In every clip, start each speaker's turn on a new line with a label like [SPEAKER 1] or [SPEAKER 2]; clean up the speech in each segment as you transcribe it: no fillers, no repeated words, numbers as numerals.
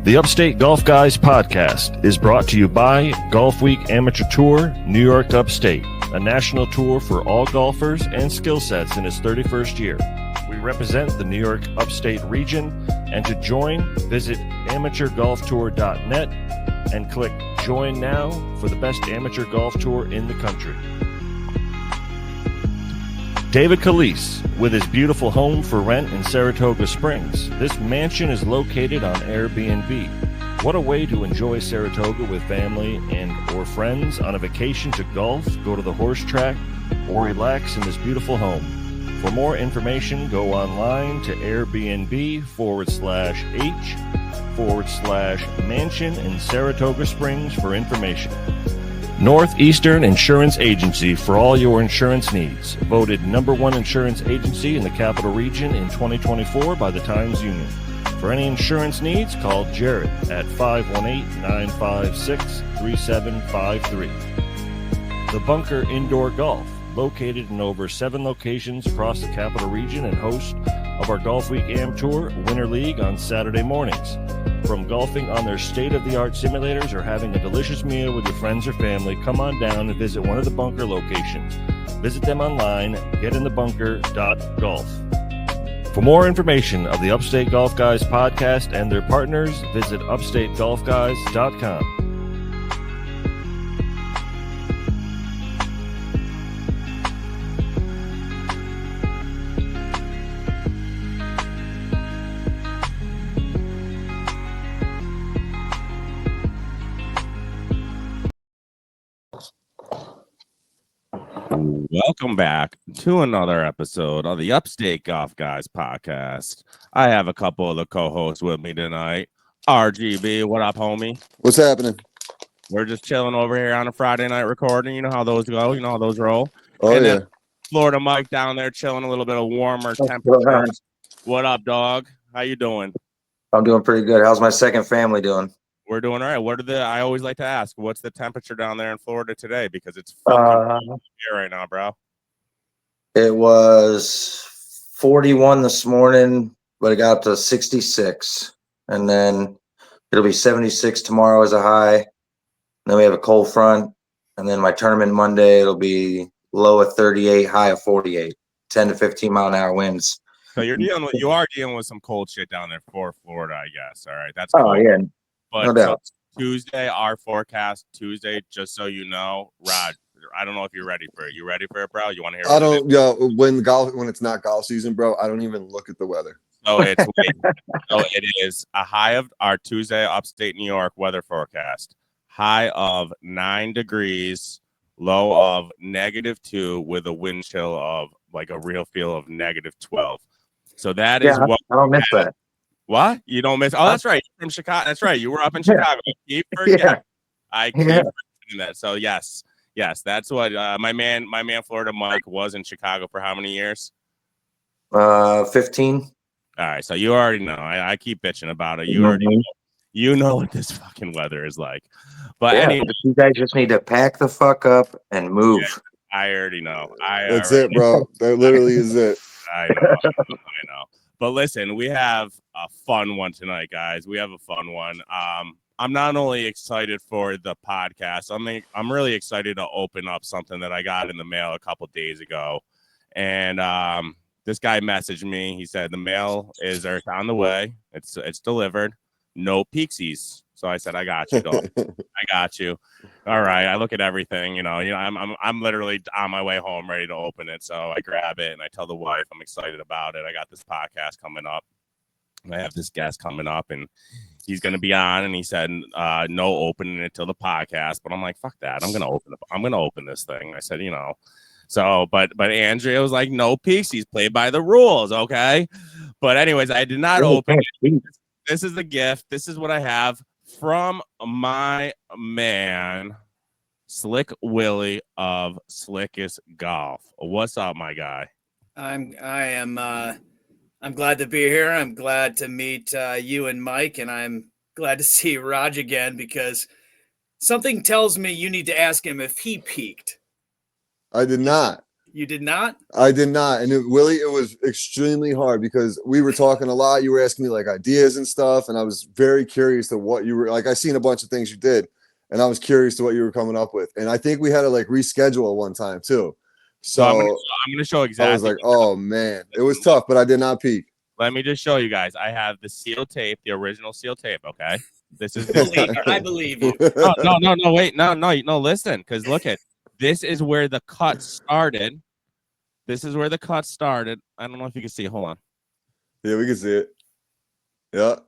[SPEAKER 1] The Upstate Golf Guys podcast is brought to you by Golf Week Amateur Tour, New York Upstate, a national tour for all golfers and skill sets in its 31st year. We represent the New York Upstate region, and to join, visit amateurgolftour.net and click Join Now for the best amateur golf tour in the country. David Calise, with his beautiful home for rent in Saratoga Springs. This mansion is located on Airbnb. What a way to enjoy Saratoga with family and or friends on a vacation to golf, go to the horse track, or relax in this beautiful home. For more information, go online to Airbnb/H/mansion in Saratoga Springs for information. Northeastern Insurance Agency for all your insurance needs. Voted #1 insurance agency in the Capital Region in 2024 by the Times Union. For any insurance needs, call Jared at 518-956-3753. The Bunker Indoor Golf, located in over 7 locations across the Capital Region and host of our Golf Week Am Tour Winter League on Saturday mornings. From golfing on their state-of-the-art simulators or having a delicious meal with your friends or family, come on down and visit one of the Bunker locations. Visit them online, getinthebunker.golf. For more information of the Upstate Golf Guys podcast and their partners, visit upstategolfguys.com.
[SPEAKER 2] Welcome back to another episode of the Upstate Golf Guys podcast. I have a couple of the co-hosts with me tonight. RGB, what up, homie?
[SPEAKER 3] What's happening?
[SPEAKER 2] We're just chilling over here on a Friday night recording. You know how those go. You know how those roll.
[SPEAKER 3] Oh,
[SPEAKER 2] and
[SPEAKER 3] yeah.
[SPEAKER 2] Florida Mike down there chilling, a little bit of warmer temperature. What up, dog? How you doing?
[SPEAKER 4] I'm doing pretty good. How's my second family doing?
[SPEAKER 2] We're doing all right. I always like to ask, what's the temperature down there in Florida today? Because it's fucking here right now, bro.
[SPEAKER 4] It was 41 this morning, but it got up to 66. And then it'll be 76 tomorrow as a high. And then we have a cold front. And then my tournament Monday, it'll be low of 38, high of 48, 10 to 15 mile an hour winds.
[SPEAKER 2] So you are dealing with some cold shit down there for Florida, I guess. All right. That's cool.
[SPEAKER 4] Oh, yeah.
[SPEAKER 2] But
[SPEAKER 4] No doubt.
[SPEAKER 2] Tuesday, our forecast Tuesday, just so you know, Rod, I don't know if you're ready for it. You ready for it, bro? You want to hear?
[SPEAKER 3] I don't. When it's not golf season, bro, I don't even look at the weather.
[SPEAKER 2] So it is a high of our Tuesday upstate New York weather forecast. High of 9 degrees, low of -2, with a wind chill of like a real feel of -12. So that is what
[SPEAKER 4] I don't miss that.
[SPEAKER 2] What? You don't miss? Oh, that's right. You're from Chicago. That's right. You were up in Chicago. I keep forgetting that. So yes, that's what my man Florida Mike was in Chicago for how many years?
[SPEAKER 4] 15.
[SPEAKER 2] All right, so you already know. I keep bitching about it. You already know. You know what this fucking weather is like. But anyway,
[SPEAKER 4] you guys just need to pack the fuck up and move.
[SPEAKER 2] Yeah, I already know.
[SPEAKER 3] That's it, bro. That literally is it.
[SPEAKER 2] I know. But listen, we have a fun one tonight, guys. We have a fun one. I'm not only excited for the podcast, I'm really excited to open up something that I got in the mail a couple days ago. And this guy messaged me. He said the mail is on the way. It's delivered. No pixies. So I said, I got you, dog. I got you. All right. I look at everything, I'm literally on my way home ready to open it. So I grab it and I tell the wife I'm excited about it. I got this podcast coming up. I have this guest coming up and he's going to be on. And he said, no opening it till the podcast. But I'm like, fuck that. I'm going to open this thing. I said, so, but Andrea was like, no pixies, play by the rules. Okay. But anyways, I did not open it. This is the gift. This is what I have from my man, Slick Willy of Slickest Golf. What's up, my guy?
[SPEAKER 5] I'm glad to be here. I'm glad to meet you and Mike, and I'm glad to see Raj again because something tells me you need to ask him if he peaked.
[SPEAKER 3] I did not.
[SPEAKER 5] You did not?
[SPEAKER 3] I did not. And Willie, it was extremely hard because we were talking a lot. You were asking me like ideas and stuff. And I was very curious to what you were like. I seen a bunch of things you did and I was curious to what you were coming up with. And I think we had to like reschedule one time too. So
[SPEAKER 2] I'm going to show exactly.
[SPEAKER 3] I was like, oh man, it was tough, but I did not peek.
[SPEAKER 2] Let me just show you guys. I have the seal tape, the original seal tape. Okay. This is
[SPEAKER 5] I believe you.
[SPEAKER 2] No, wait. No, listen. Because look at this is where the cut started. This is where the cut started. I don't know if you can see. Hold on.
[SPEAKER 3] Yeah, we can see it. Yeah.
[SPEAKER 2] All right.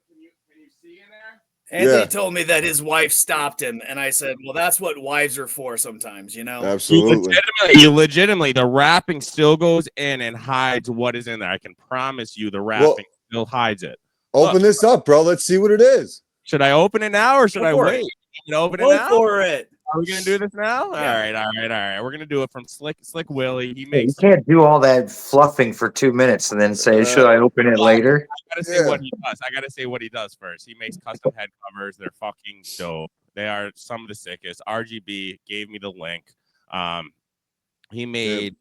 [SPEAKER 2] Can you see in there?
[SPEAKER 5] Anthony told me that his wife stopped him, and I said, well, that's what wives are for sometimes, you know?
[SPEAKER 3] Absolutely.
[SPEAKER 2] Legitimately, the wrapping still goes in and hides what is in there. I can promise you the wrapping still hides it.
[SPEAKER 3] Open this up, bro. Let's see what it is.
[SPEAKER 2] Should I open it now or should I wait? Open it now?
[SPEAKER 5] Go for it.
[SPEAKER 2] Are we gonna do this now?
[SPEAKER 5] Yeah.
[SPEAKER 2] All right. We're gonna do it from Slick Willy. He
[SPEAKER 4] You
[SPEAKER 2] makes.
[SPEAKER 4] can't do all that fluffing for 2 minutes and then say, should I open it later?
[SPEAKER 2] I gotta say what he does. I gotta say what he does first. He makes custom head covers. They're fucking dope. They are some of the sickest. RGB gave me the link. He made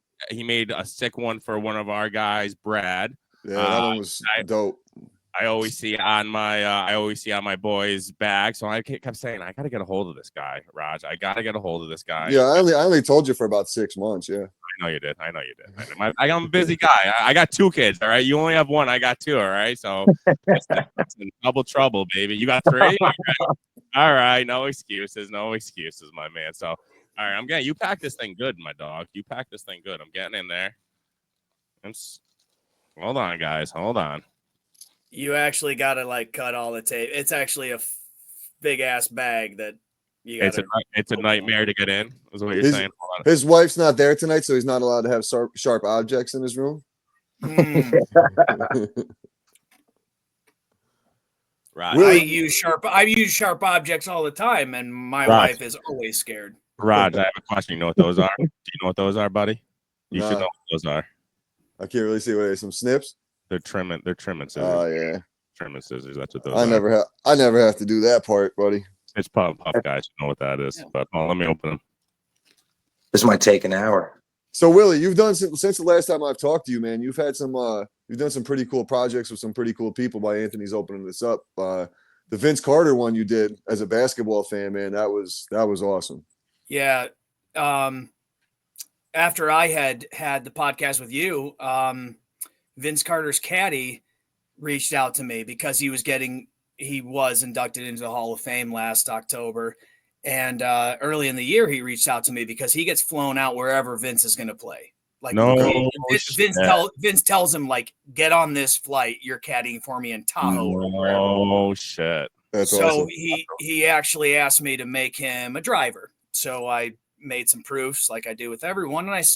[SPEAKER 2] a sick one for one of our guys, Brad.
[SPEAKER 3] Yeah, that one was dope.
[SPEAKER 2] I always see on my boy's bag. So I kept saying, I got to get a hold of this guy, Raj. I got to get a hold of this guy.
[SPEAKER 3] Yeah, I only told you for about 6 months. Yeah.
[SPEAKER 2] I know you did. I'm a busy guy. I got 2 kids. All right. You only have 1. I got 2. All right. So that's in double trouble, baby. You got 3. All right. No excuses, my man. So, all right. You pack this thing good, my dog. You pack this thing good. I'm getting in there. Hold on, guys. Hold on.
[SPEAKER 5] You actually got to like cut all the tape. It's actually a big ass bag that you got.
[SPEAKER 2] It's a nightmare to get in. Is what you're saying.
[SPEAKER 3] His wife's not there tonight, so he's not allowed to have sharp objects in his room.
[SPEAKER 5] Right.
[SPEAKER 3] Really?
[SPEAKER 5] I use sharp objects all the time, and my wife is always scared.
[SPEAKER 2] Raj, I have a question. You know what those are? Do you know what those are, buddy? You should know what those are.
[SPEAKER 3] I can't really see what it is. Some snips.
[SPEAKER 2] They're trimming scissors.
[SPEAKER 3] Oh yeah.
[SPEAKER 2] Trimming scissors. That's what those
[SPEAKER 3] I never have to do that part, buddy.
[SPEAKER 2] It's puff guys. You know what that is. Yeah. But let me open them.
[SPEAKER 4] This might take an hour.
[SPEAKER 3] So Willie, you've done since the last time I've talked to you, man. You've had you've done some pretty cool projects with some pretty cool people. By Anthony's opening this up. The Vince Carter one you did as a basketball fan, man. That was awesome.
[SPEAKER 5] Yeah. After I had the podcast with you, Vince Carter's caddy reached out to me because he was inducted into the Hall of Fame last October. And early in the year, he reached out to me because he gets flown out wherever Vince is going to play. Like Vince tells him, like, get on this flight. You're caddying for me in Tahoe.
[SPEAKER 2] Oh shit.
[SPEAKER 3] That's
[SPEAKER 5] so
[SPEAKER 3] awesome.
[SPEAKER 5] he actually asked me to make him a driver. So I made some proofs like I do with everyone. And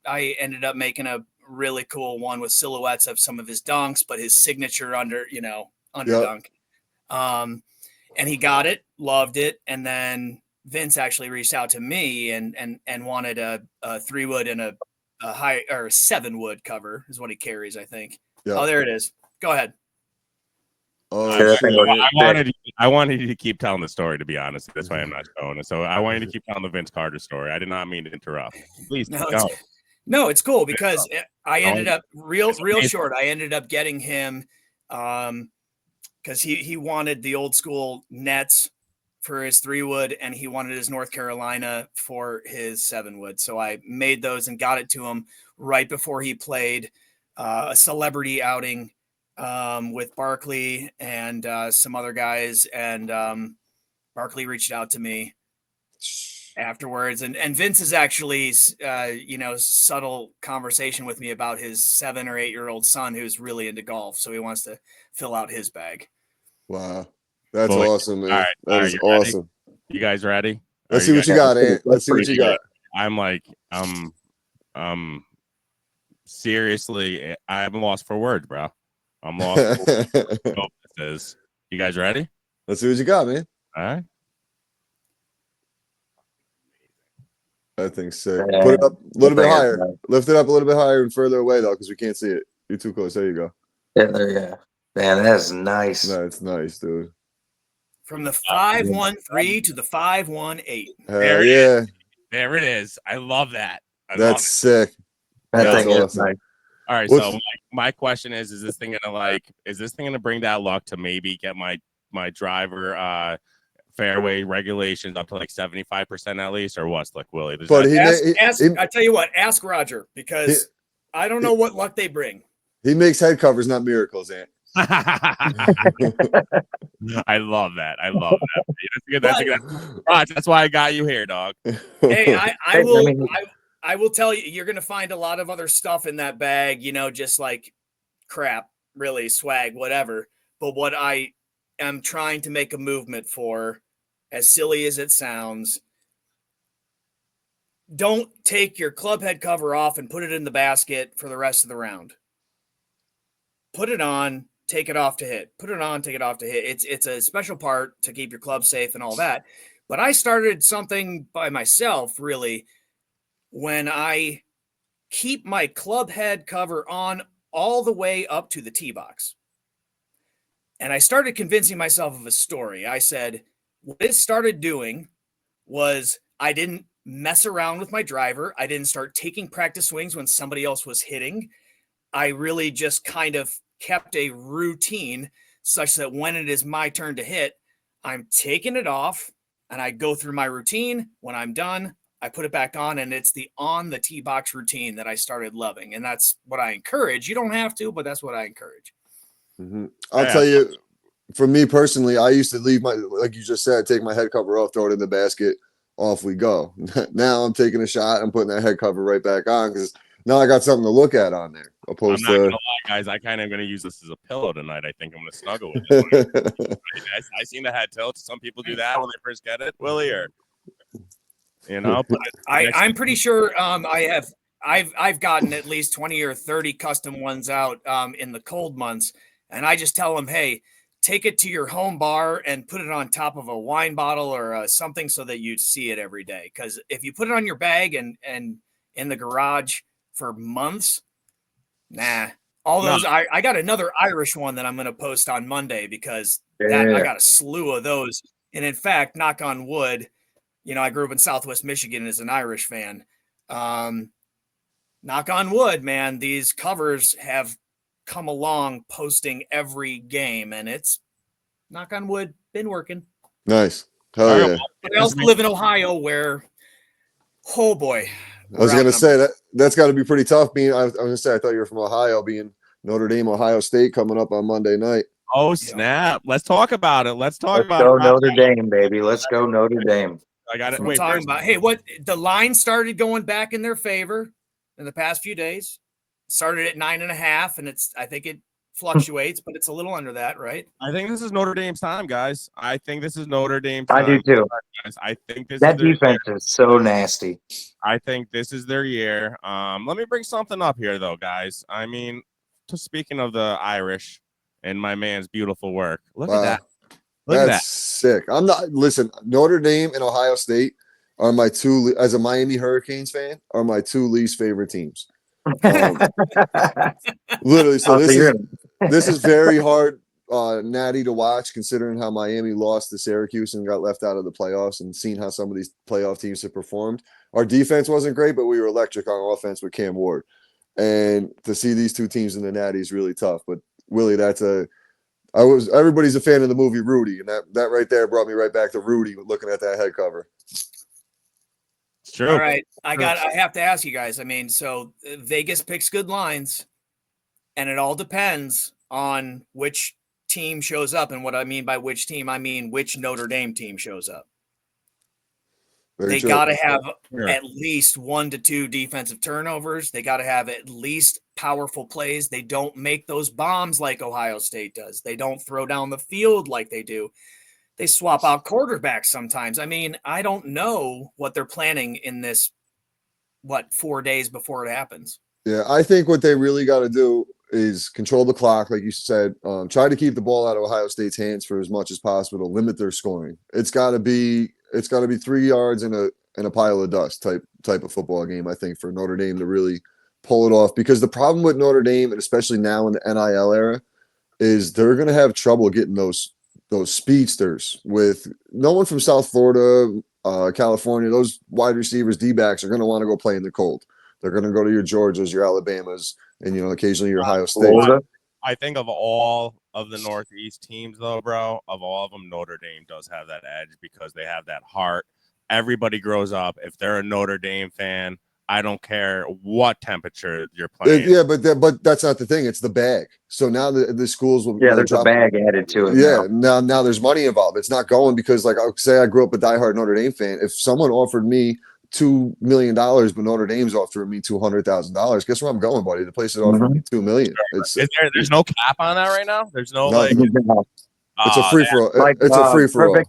[SPEAKER 5] I ended up making a really cool one with silhouettes of some of his dunks, but his signature under dunk. And he got it, loved it. And then Vince actually reached out to me and wanted a 3-wood and a high or 7-wood cover is what he carries, I think. Yep. Oh, there it is. Go ahead.
[SPEAKER 2] I wanted you to keep telling the story, to be honest. That's why I'm not showing it. So I wanted you to keep telling the Vince Carter story. I did not mean to interrupt. Please go.
[SPEAKER 5] No, it's cool because I ended up real short. I ended up getting him because he wanted the old school nets for his 3-wood and he wanted his North Carolina for his 7-wood. So I made those and got it to him right before he played a celebrity outing with Barkley and some other guys. And Barkley reached out to me afterwards. And Vince is actually, subtle conversation with me about his 7 or 8-year-old son who's really into golf. So he wants to fill out his bag.
[SPEAKER 3] Wow. That's awesome, man.
[SPEAKER 2] All right,
[SPEAKER 3] that is awesome.
[SPEAKER 2] Ready? You guys ready?
[SPEAKER 3] Let's see what you got, Ant. Let's see what you got.
[SPEAKER 2] I'm like, seriously, I'm lost for words, bro. I'm lost. You guys ready?
[SPEAKER 3] Let's see what you got, man.
[SPEAKER 2] All right.
[SPEAKER 3] That thing's sick. Put it up a little bit higher. Lift it up a little bit higher and further away, though, because we can't see it. You're too close. There you go.
[SPEAKER 4] Yeah, there you go. Man, that's nice.
[SPEAKER 3] That's nice, dude.
[SPEAKER 5] From the 513 to the 518.
[SPEAKER 3] Hell yeah.
[SPEAKER 2] There it is. I love that.
[SPEAKER 3] That's sick.
[SPEAKER 4] That
[SPEAKER 3] That's
[SPEAKER 4] thing is
[SPEAKER 3] awesome.
[SPEAKER 4] nice.
[SPEAKER 2] All right.
[SPEAKER 3] What's-
[SPEAKER 2] So my question is this thing gonna bring that luck to maybe get my driver fairway regulations up to like 75% at least, or what's like Willie? There's
[SPEAKER 3] But
[SPEAKER 2] that-
[SPEAKER 5] I tell you what, ask Roger, because I don't know what luck they bring.
[SPEAKER 3] he makes head covers, not miracles, Ant.
[SPEAKER 2] I love that. I love that. That's good. That's why I got you here, dog.
[SPEAKER 5] Hey, I
[SPEAKER 4] Hey,
[SPEAKER 5] will.
[SPEAKER 4] I mean-
[SPEAKER 5] I will tell you, you're going to find a lot of other stuff in that bag, you know, just like crap, really, swag, whatever. But what I am trying to make a movement for, as silly as it sounds, don't take your club head cover off and put it in the basket for the rest of the round. Put it on, take it off to hit. Put it on, take it off to hit. It's a special part to keep your club safe and all that. But I started something by myself, really, when I keep my club head cover on all the way up to the tee box. And I started convincing myself of a story. I said, what it started doing was I didn't mess around with my driver. I didn't start taking practice swings when somebody else was hitting. I really just kind of kept a routine such that when it is my turn to hit, I'm taking it off and I go through my routine. When I'm done, I put it back on, and it's the on the tee box routine that I started loving. And that's what I encourage. You don't have to, but that's what I encourage.
[SPEAKER 3] Mm-hmm. I'll tell you, for me personally, I used to leave like you just said, take my head cover off, throw it in the basket, off we go. Now I'm taking a shot, I'm putting that head cover right back on because now I got something to look at on there. Opposed
[SPEAKER 2] I'm not
[SPEAKER 3] to
[SPEAKER 2] gonna lie, guys. I kind of gonna use this as a pillow tonight. I think I'm gonna snuggle with it. I seen the head tilt. Some people do that when they first get it, Willie, or but
[SPEAKER 5] I'm pretty sure I've gotten at least 20 or 30 custom ones out in the cold months, and I just tell them, hey, take it to your home bar and put it on top of a wine bottle or something so that you see it every day. Because if you put it on your bag and in the garage for months, nah. I got another Irish one that I'm going to post on Monday because I got a slew of those. And in fact, knock on wood, you know, I grew up in Southwest Michigan as an Irish fan. Knock on wood, man, these covers have come along posting every game, and it's, knock on wood, been working.
[SPEAKER 3] Nice. Hell yeah.
[SPEAKER 5] But I also live in Ohio where, oh boy.
[SPEAKER 3] I was going to say that's got to be pretty tough being, I was going to say, I thought you were from Ohio, being Notre Dame, Ohio State coming up on Monday night.
[SPEAKER 2] Oh, snap. Let's talk about it. Let's go
[SPEAKER 4] Notre Dame, baby. Let's go Notre Dame.
[SPEAKER 2] I got it.
[SPEAKER 5] We're talking about, hey, what the line started going back in their favor in the past few days. Started at 9.5, and I think it fluctuates, but it's a little under that, right?
[SPEAKER 2] I think this is Notre Dame's time, guys. I think this is Notre Dame's time.
[SPEAKER 4] I do too.
[SPEAKER 2] I think
[SPEAKER 4] that defense is so nasty.
[SPEAKER 2] I think this is their year. Let me bring something up here, though, guys. I mean, speaking of the Irish and my man's beautiful work, look at that.
[SPEAKER 3] That's sick. Listen, Notre Dame and Ohio State are my two, as a Miami Hurricanes fan, are my two least favorite teams. Literally. So this is very hard, Natty, to watch, considering how Miami lost to Syracuse and got left out of the playoffs, and seeing how some of these playoff teams have performed. Our defense wasn't great, but we were electric on offense with Cam Ward. And to see these two teams in the Natty is really tough. But Willie, everybody's a fan of the movie Rudy, and that right there brought me right back to Rudy looking at that head cover.
[SPEAKER 2] It's true.
[SPEAKER 5] All right. I have to ask you guys. I mean, so Vegas picks good lines, and it all depends on which team shows up. And what I mean by which team, I mean which Notre Dame team shows up. They got to have at least 1 to 2 defensive turnovers. They got to have at least powerful plays. They don't make those bombs like Ohio State does. They don't throw down the field like they do. They swap out quarterbacks sometimes. I mean, I don't know what they're planning in this, 4 days before it happens.
[SPEAKER 3] Yeah, I think what they really got to do is control the clock, like you said. Try to keep the ball out of Ohio State's hands for as much as possible to limit their scoring. It's got to be 3 yards in a pile of dust type of football game, I think, for Notre Dame to really pull it off. Because the problem with Notre Dame, and especially now in the NIL era, is they're going to have trouble getting those speedsters. With no one from South Florida, California, those wide receivers, D-backs are going to want to go play in the cold. They're going to go to your Georgias, your Alabamas, and occasionally your Ohio State.
[SPEAKER 4] Florida.
[SPEAKER 2] I think of all of the Northeast teams, though, bro, of all of them, Notre Dame does have that edge because they have that heart. Everybody grows up. If they're a Notre Dame fan, I don't care what temperature you're playing.
[SPEAKER 3] Yeah, but that's not the thing. It's the bag. So now the schools will
[SPEAKER 4] There's a bag added to it.
[SPEAKER 3] Yeah, now there's money involved. It's not going because, like, I'll say I grew up a diehard Notre Dame fan. If someone offered me $2 million, but Notre Dame's offering me $200,000, guess where I'm going, buddy? The place that offered me $2 million.
[SPEAKER 2] There's no cap on that right now. There's no
[SPEAKER 3] It's a free for all.
[SPEAKER 4] Like,
[SPEAKER 3] It's a free for all.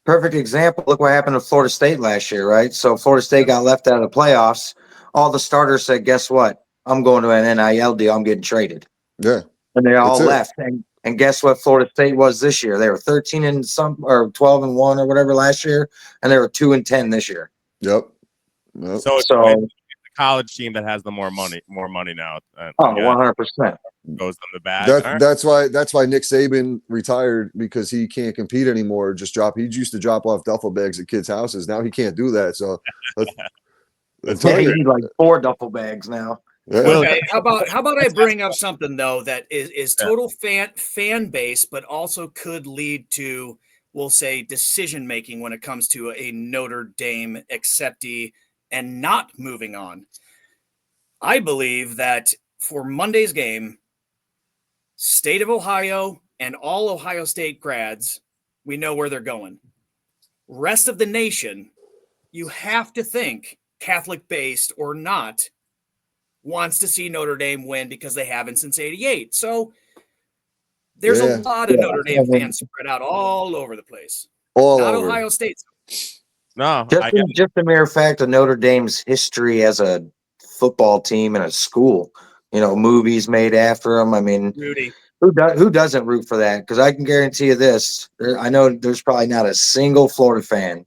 [SPEAKER 4] Perfect example. Look what happened to Florida State last year, right? So Florida State got left out of the playoffs. All the starters said, "Guess what? I'm going to an NIL deal. I'm getting traded."
[SPEAKER 3] Yeah,
[SPEAKER 4] and they all left. And guess what? Florida State was this year. They were 13 and some, or 12-1 or whatever last year, and they were 2-10 this year.
[SPEAKER 3] Yep.
[SPEAKER 2] So it's the college team that has the more money now.
[SPEAKER 4] 100%.
[SPEAKER 2] Goes them the bag.
[SPEAKER 3] That's why Nick Saban retired, because he can't compete anymore. He used to drop off duffel bags at kids' houses. Now he can't do that. So
[SPEAKER 4] you need like 4 duffel bags now.
[SPEAKER 3] Yeah.
[SPEAKER 5] Okay, how about I bring up something though that is total fan base, but also could lead to, we'll say, decision making when it comes to a Notre Dame acceptee and not moving on. I believe that for Monday's game, State of Ohio and all Ohio State grads, we know where they're going. Rest of the nation, you have to think, Catholic based or not, wants to see Notre Dame win because they haven't since '88. So there's a lot of Notre Dame fans spread out all over the place. Not Ohio State.
[SPEAKER 2] No,
[SPEAKER 4] just the mere fact of Notre Dame's history as a football team and a school. Movies made after them. I mean,
[SPEAKER 5] Rudy.
[SPEAKER 4] Who doesn't root for that? Because I can guarantee you this. I know there's probably not a single Florida fan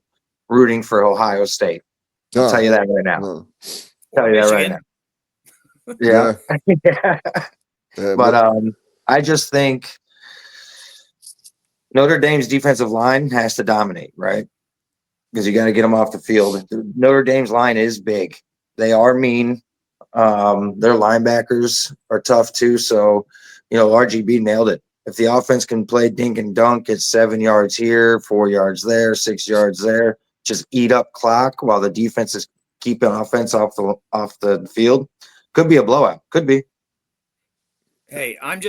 [SPEAKER 4] rooting for Ohio State. I'll tell you that right now. Tell you that right now. Yeah. But I just think Notre Dame's defensive line has to dominate, right? Because you got to get them off the field. Notre Dame's line is big. They are mean. Their linebackers are tough too. So, RGB nailed it. If the offense can play dink and dunk, it's 7 yards here, 4 yards there, 6 yards there. Just eat up clock while the defense is keeping offense off the field. Could be a blowout. Could be.
[SPEAKER 5] Hey, I'm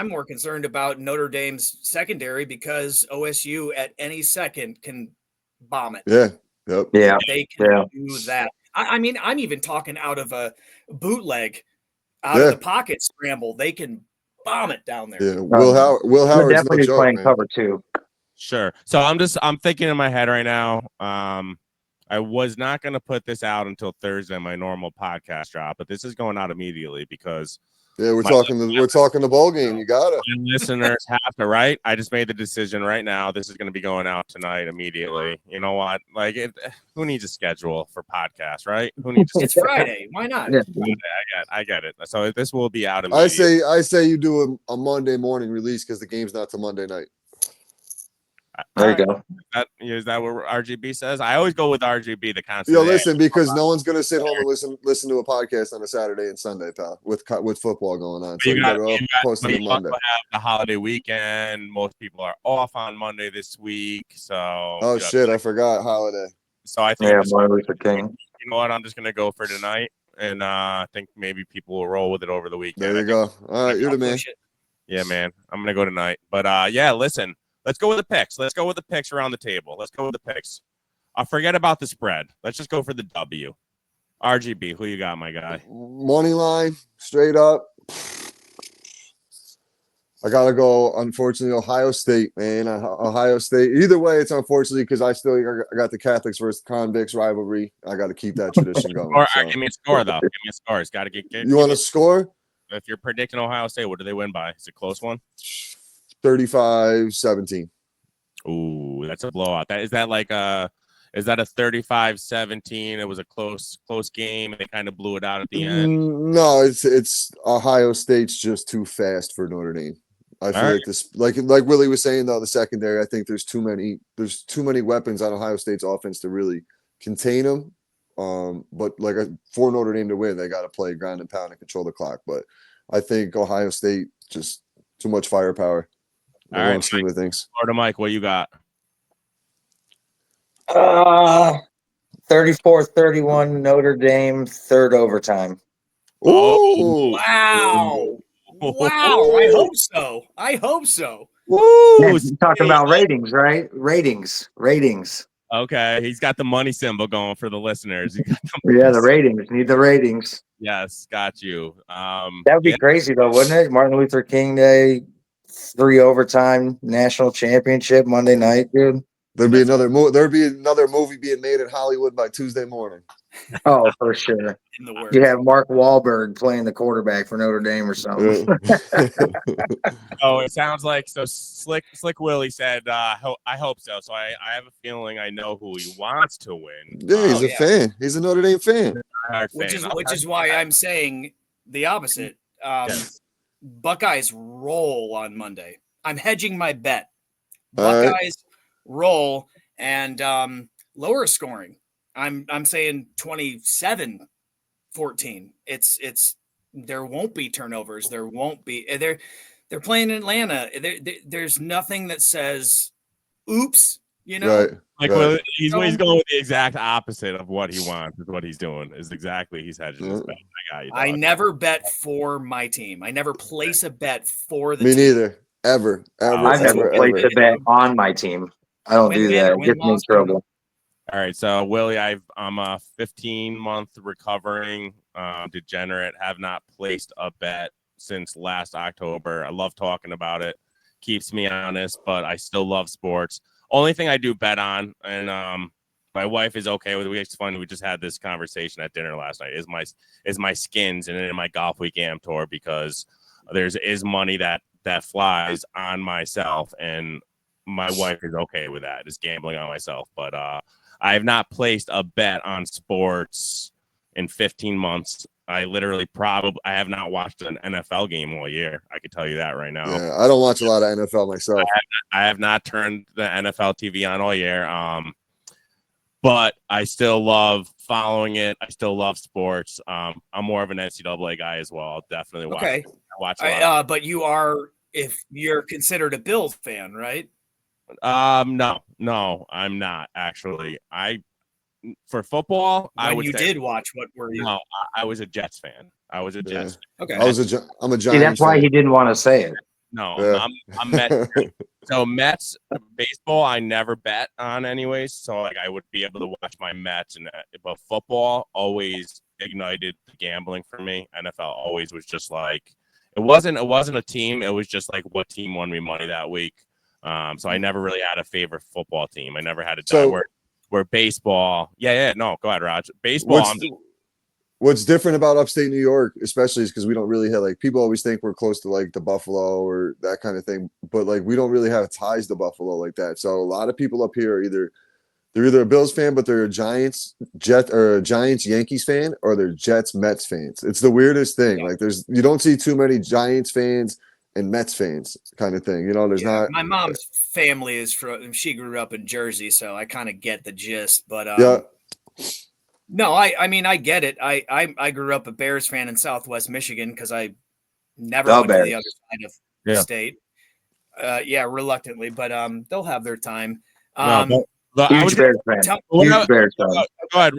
[SPEAKER 5] more concerned about Notre Dame's secondary because OSU at any second can bomb it.
[SPEAKER 3] Yeah. Yep.
[SPEAKER 4] Yeah.
[SPEAKER 5] They can do that. I mean, I'm even talking out of a bootleg, out of the pocket scramble. They can bomb it down there.
[SPEAKER 3] Yeah. Will Howard's
[SPEAKER 4] definitely playing cover 2.
[SPEAKER 2] Sure. So I'm thinking in my head right now. I was not going to put this out until Thursday, my normal podcast drop, but this is going out immediately because
[SPEAKER 3] we're talking the bowl game. You got it.
[SPEAKER 2] Listeners have to, right? I just made the decision right now. This is going to be going out tonight immediately. You know what? Like, who needs a schedule for podcasts, right? Who needs?
[SPEAKER 5] It's Friday. Why not?
[SPEAKER 4] Yeah.
[SPEAKER 2] I get it. So this will be out immediately.
[SPEAKER 3] I say you do a Monday morning release because the game's not till Monday night.
[SPEAKER 4] There you go.
[SPEAKER 2] Is that what RGB says? I always go with RGB, the concept.
[SPEAKER 3] Listen, because no one's going to sit home and listen to a podcast on a Saturday and Sunday, pal, with football going on. So you got to post it on Monday.
[SPEAKER 2] Have the holiday weekend. Most people are off on Monday this week. So
[SPEAKER 3] shit, I forgot holiday.
[SPEAKER 2] So I think
[SPEAKER 4] Martin Luther King.
[SPEAKER 2] You know what? I'm just going to go for tonight, and I think maybe people will roll with it over the weekend.
[SPEAKER 3] There you go. All right, you're the man.
[SPEAKER 2] Yeah, man. I'm going to go tonight. But listen. Let's go with the picks. Let's go with the picks around the table. Let's go with the picks. Forget about the spread. Let's just go for the W. RGB, who you got, my guy?
[SPEAKER 3] Money line, straight up. I got to go, unfortunately, Ohio State, man. Ohio State. Either way, it's unfortunately because I got the Catholics versus convicts rivalry. I got to keep that tradition going.
[SPEAKER 2] Give me a score, though. Give me a score. It's got to get good.
[SPEAKER 3] You want a score?
[SPEAKER 2] If you're predicting Ohio State, what do they win by? Is it a close one?
[SPEAKER 3] 35-17.
[SPEAKER 2] Ooh, that's a blowout. Is that a 35-17? It was a close game and they kind of blew it out at the end.
[SPEAKER 3] No, it's Ohio State's just too fast for Notre Dame. I feel like this, like Willie was saying though, the secondary, I think there's too many weapons on Ohio State's offense to really contain them. But like for Notre Dame to win, they got to play ground and pound and control the clock. But I think Ohio State just too much firepower. In the
[SPEAKER 2] All right,
[SPEAKER 3] long scheme of things.
[SPEAKER 2] Florida Mike, what you got?
[SPEAKER 4] 34-31 Notre Dame, third overtime.
[SPEAKER 3] Oh,
[SPEAKER 5] Wow. Wow. I hope so. I hope so.
[SPEAKER 2] Woo!
[SPEAKER 4] You talking about ratings, right? Ratings.
[SPEAKER 2] Okay, he's got the money symbol going for the listeners.
[SPEAKER 4] Yeah, the ratings. Need the ratings.
[SPEAKER 2] Yes, got you.
[SPEAKER 4] That would be
[SPEAKER 2] yeah,
[SPEAKER 4] crazy though, wouldn't it? Martin Luther King Day, 3 overtime national championship Monday night, dude.
[SPEAKER 3] there'd be another movie being made in Hollywood by Tuesday morning.
[SPEAKER 4] Oh, for sure.
[SPEAKER 5] In the works.
[SPEAKER 4] You have Mark Wahlberg playing the quarterback for Notre Dame or something.
[SPEAKER 2] Oh, it sounds like so. Slick Willy said, "I hope so." So I have a feeling I know who he wants to win.
[SPEAKER 3] Yeah, he's a fan. He's a Notre Dame fan.
[SPEAKER 5] Which is why I'm saying the opposite.
[SPEAKER 2] Yes.
[SPEAKER 5] Buckeyes roll on Monday. I'm hedging my bet.
[SPEAKER 3] All right.
[SPEAKER 5] Buckeyes roll and lower scoring. I'm saying 27-14. It's there won't be turnovers. There won't be they're playing in Atlanta. There's nothing that says oops, you know.
[SPEAKER 3] Right.
[SPEAKER 2] Like
[SPEAKER 3] right.
[SPEAKER 2] well, he's going with the exact opposite of what he wants. Is what he's doing. Is exactly he's hedging his bet.
[SPEAKER 5] I never bet for my team. I never place a bet for the
[SPEAKER 3] Me
[SPEAKER 5] team.
[SPEAKER 3] neither. Ever.
[SPEAKER 4] I've never placed a bet on my team. I don't do that. It gets me in trouble.
[SPEAKER 2] All right, so Willie, I'm a 15-month recovering degenerate. Have not placed a bet since last October. I love talking about it. Keeps me honest, but I still love sports. Only thing I do bet on, and my wife is okay with it. It's funny. We just had this conversation at dinner last night. Is my skins and in my golf week am tour because is money that flies on myself, and my wife is okay with that. Is gambling on myself, but I have not placed a bet on sports in 15 months. I literally I have not watched an NFL game all year. I can tell you that right now.
[SPEAKER 3] Yeah, I don't watch a lot of NFL myself.
[SPEAKER 2] I have not turned the NFL TV on all year. But I still love following it. I still love sports. I'm more of an NCAA guy as well. I'll definitely watch.
[SPEAKER 5] Okay.
[SPEAKER 2] Watch a lot.
[SPEAKER 5] But you are, if you're considered a Bills fan, right?
[SPEAKER 2] No, I'm not actually. For football,
[SPEAKER 5] when you did watch, what were you?
[SPEAKER 2] No, I was a Jets fan. I was a Jets fan.
[SPEAKER 5] Okay.
[SPEAKER 3] I'm a Giants.
[SPEAKER 4] See, that's why he didn't want to say it.
[SPEAKER 2] No,
[SPEAKER 3] Yeah.
[SPEAKER 2] I'm Mets. So Mets baseball, I never bet on anyways. So like I would be able to watch my Mets, but football always ignited the gambling for me. NFL always was just like it wasn't a team. It was just like what team won me money that week. So I never really had a favorite football team. I never had where baseball. Yeah. No, go ahead, Raj. Baseball.
[SPEAKER 3] What's different about upstate New York, especially, is because we don't really have like people always think we're close to like the Buffalo or that kind of thing, but like we don't really have ties to Buffalo like that. So a lot of people up here are they're either a Bills fan, but they're a Giants Yankees fan, or they're Jets Mets fans. It's the weirdest thing.
[SPEAKER 5] Yeah.
[SPEAKER 3] Like you don't see too many Giants fans and Mets fans kind of thing. You know, there's not.
[SPEAKER 5] My mom's family is she grew up in Jersey, so I kind of get the gist. But
[SPEAKER 3] Yeah.
[SPEAKER 5] No, I mean I get it. I grew up a Bears fan in Southwest Michigan because I never went to the other side of the state. Reluctantly, but they'll have their time.
[SPEAKER 4] Huge Bears fan. Huge Bears fan.
[SPEAKER 2] Go ahead.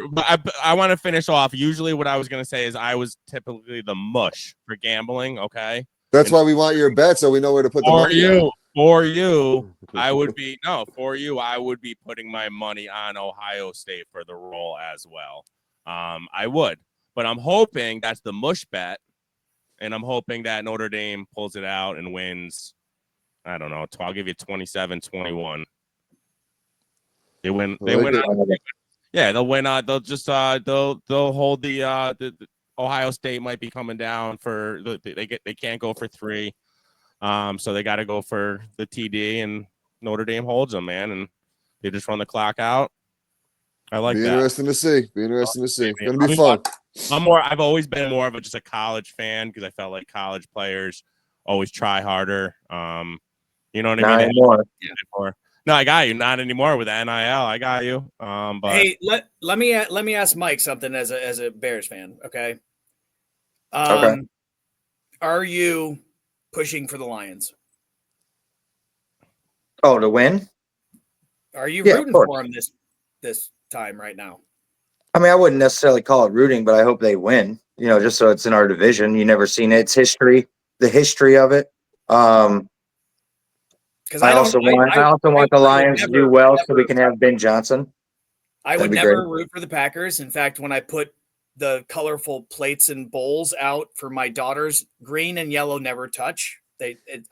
[SPEAKER 2] I want to finish off. Usually, what I was going to say is I was typically the mush for gambling. Okay,
[SPEAKER 3] that's why we want your bet, so we know where to put the money.
[SPEAKER 2] For you, I would be putting my money on Ohio State for the roll as well. I would, but I'm hoping that's the mush bet, and I'm hoping that Notre Dame pulls it out and wins. I don't know. I'll give you 27-21. They win. Yeah, they'll win. They'll just they'll hold the Ohio State might be coming down for they can't go for 3. So they got to go for the TD, and Notre Dame holds them, man, and they just run the clock out. I like that.
[SPEAKER 3] Interesting to see. It's gonna be fun.
[SPEAKER 2] I've always been more of just a college fan because I felt like college players always try harder. You know what I mean? No, I got you. Not anymore with NIL. I got you. But
[SPEAKER 5] Hey, let me ask Mike something as a Bears fan. Okay.
[SPEAKER 4] Okay.
[SPEAKER 5] Are you pushing for the Lions?
[SPEAKER 4] Oh, to win?
[SPEAKER 5] Are you
[SPEAKER 4] Yeah, of
[SPEAKER 5] rooting
[SPEAKER 4] course.
[SPEAKER 5] for them this time right now?
[SPEAKER 4] I mean, I wouldn't necessarily call it rooting, but I hope they win. You know, just so it's in our division. You never seen it. It's history, the history of it.
[SPEAKER 5] Because
[SPEAKER 4] I also want the Lions to do well so we can have Ben Johnson.
[SPEAKER 5] I would
[SPEAKER 4] That'd be
[SPEAKER 5] never
[SPEAKER 4] great.
[SPEAKER 5] root for the Packers. In fact, when I put the colorful plates and bowls out for my daughters, green and yellow never touch.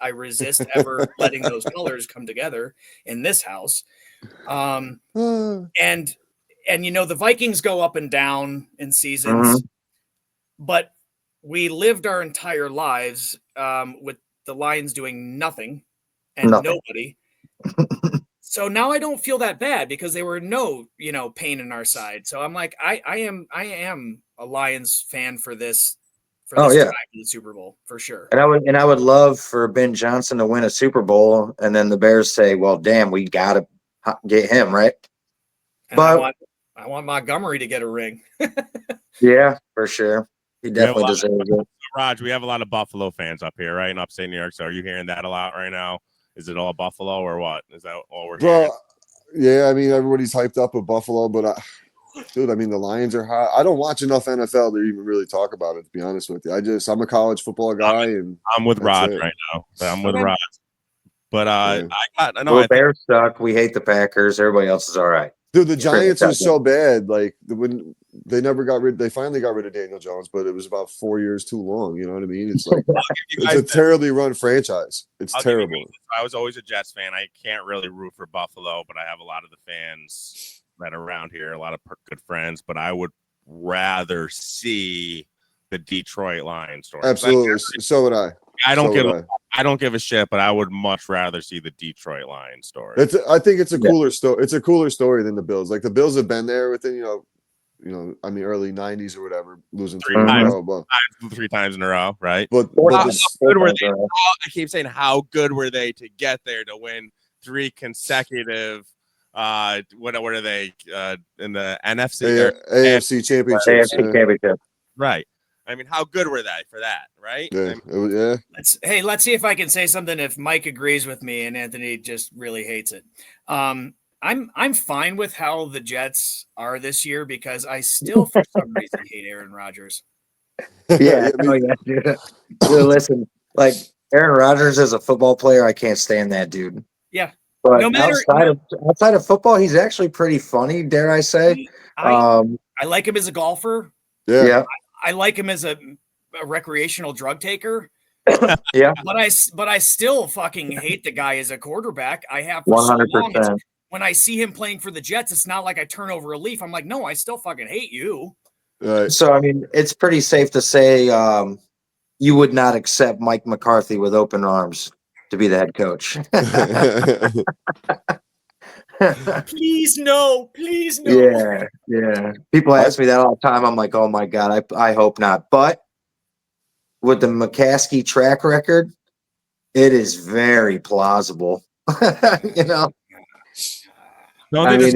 [SPEAKER 5] I resist ever letting those colors come together in this house. And you know, the Vikings go up and down in seasons, but we lived our entire lives with the Lions doing nothing and nobody. So now I don't feel that bad because they were no, pain in our side. So I'm like, I am a Lions fan for this time in the Super Bowl for sure.
[SPEAKER 4] And I would love for Ben Johnson to win a Super Bowl, and then the Bears say, "Well, damn, we got to get him right."
[SPEAKER 5] And
[SPEAKER 4] But
[SPEAKER 5] I want Montgomery to get a ring.
[SPEAKER 4] yeah, for sure, he definitely deserves it.
[SPEAKER 2] Raj, we have a lot of Buffalo fans up here, right, in upstate New York. So are you hearing that a lot right now? Is it all Buffalo or what? Is that all we're hearing?
[SPEAKER 3] Yeah, I mean, everybody's hyped up with Buffalo, but dude, I mean, the Lions are hot. I don't watch enough NFL to even really talk about it, to be honest with you. I'm a college football guy, and
[SPEAKER 2] I'm with Rod right now. I'm with Rod. But
[SPEAKER 4] the Bears suck. We hate the Packers. Everybody else is all right.
[SPEAKER 3] Dude, the Giants are so bad. Like when they finally got rid of Daniel Jones, but it was about 4 years too long. You know what I mean? It's like it's a terribly run franchise. It's terrible.
[SPEAKER 2] I was always a Jets fan. I can't really root for Buffalo, but I have a lot of the fans that are around here, a lot of good friends. But I would rather see the Detroit Lions story.
[SPEAKER 3] Absolutely. So would I.
[SPEAKER 2] I don't give a shit, but I would much rather see the Detroit Lions story.
[SPEAKER 3] I think it's a cooler story. It's a cooler story than the Bills. Like the Bills have been there within, I mean, early 90s or whatever, losing three
[SPEAKER 2] times in a row, right?
[SPEAKER 3] But
[SPEAKER 2] how good were they? I keep saying, how good were they to get there to win 3 consecutive? What are they in the NFC?
[SPEAKER 3] AFC Championship?
[SPEAKER 4] AFC Championship,
[SPEAKER 2] right? I mean, how good were they for that, right?
[SPEAKER 3] Yeah,
[SPEAKER 5] Let's see if I can say something if Mike agrees with me and Anthony just really hates it. I'm fine with how the Jets are this year because I still for some reason hate Aaron Rodgers.
[SPEAKER 4] Yeah, dude. Listen, like Aaron Rodgers as a football player, I can't stand that dude.
[SPEAKER 5] Yeah.
[SPEAKER 4] But outside of football, he's actually pretty funny, dare I say.
[SPEAKER 5] I like him as a golfer.
[SPEAKER 3] Yeah.
[SPEAKER 5] I like him as a recreational drug taker.
[SPEAKER 4] Yeah.
[SPEAKER 5] But I still fucking hate the guy as a quarterback. I have for 100%. So long. When I see him playing for the Jets, it's not like I turn over a leaf. I'm like, no, I still fucking hate you.
[SPEAKER 3] Right.
[SPEAKER 4] So I mean, it's pretty safe to say you would not accept Mike McCarthy with open arms to be the head coach.
[SPEAKER 5] Please no.
[SPEAKER 4] Yeah. People ask me that all the time. I'm like, oh my God, I hope not. But with the McCaskey track record, it is very plausible.
[SPEAKER 2] Don't they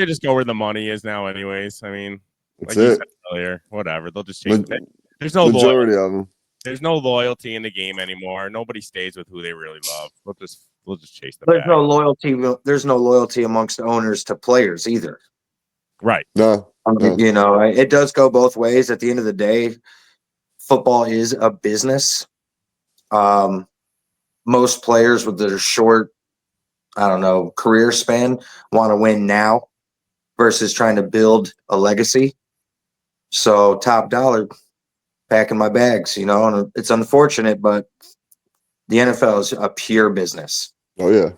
[SPEAKER 2] just go where the money is now, anyways? I mean, like you said earlier, whatever. They'll just change it. There's no
[SPEAKER 3] majority of them.
[SPEAKER 2] There's no loyalty in the game anymore. Nobody stays with who they really love. We'll just chase the
[SPEAKER 4] There's
[SPEAKER 2] bag.
[SPEAKER 4] no loyalty. There's no loyalty amongst owners to players either.
[SPEAKER 2] Right.
[SPEAKER 3] No.
[SPEAKER 4] It does go both ways. At the end of the day, football is a business. Most players with their short, career span want to win now versus trying to build a legacy. So top dollar, packing my bags, and it's unfortunate, but the NFL is a pure business.
[SPEAKER 3] Oh yeah.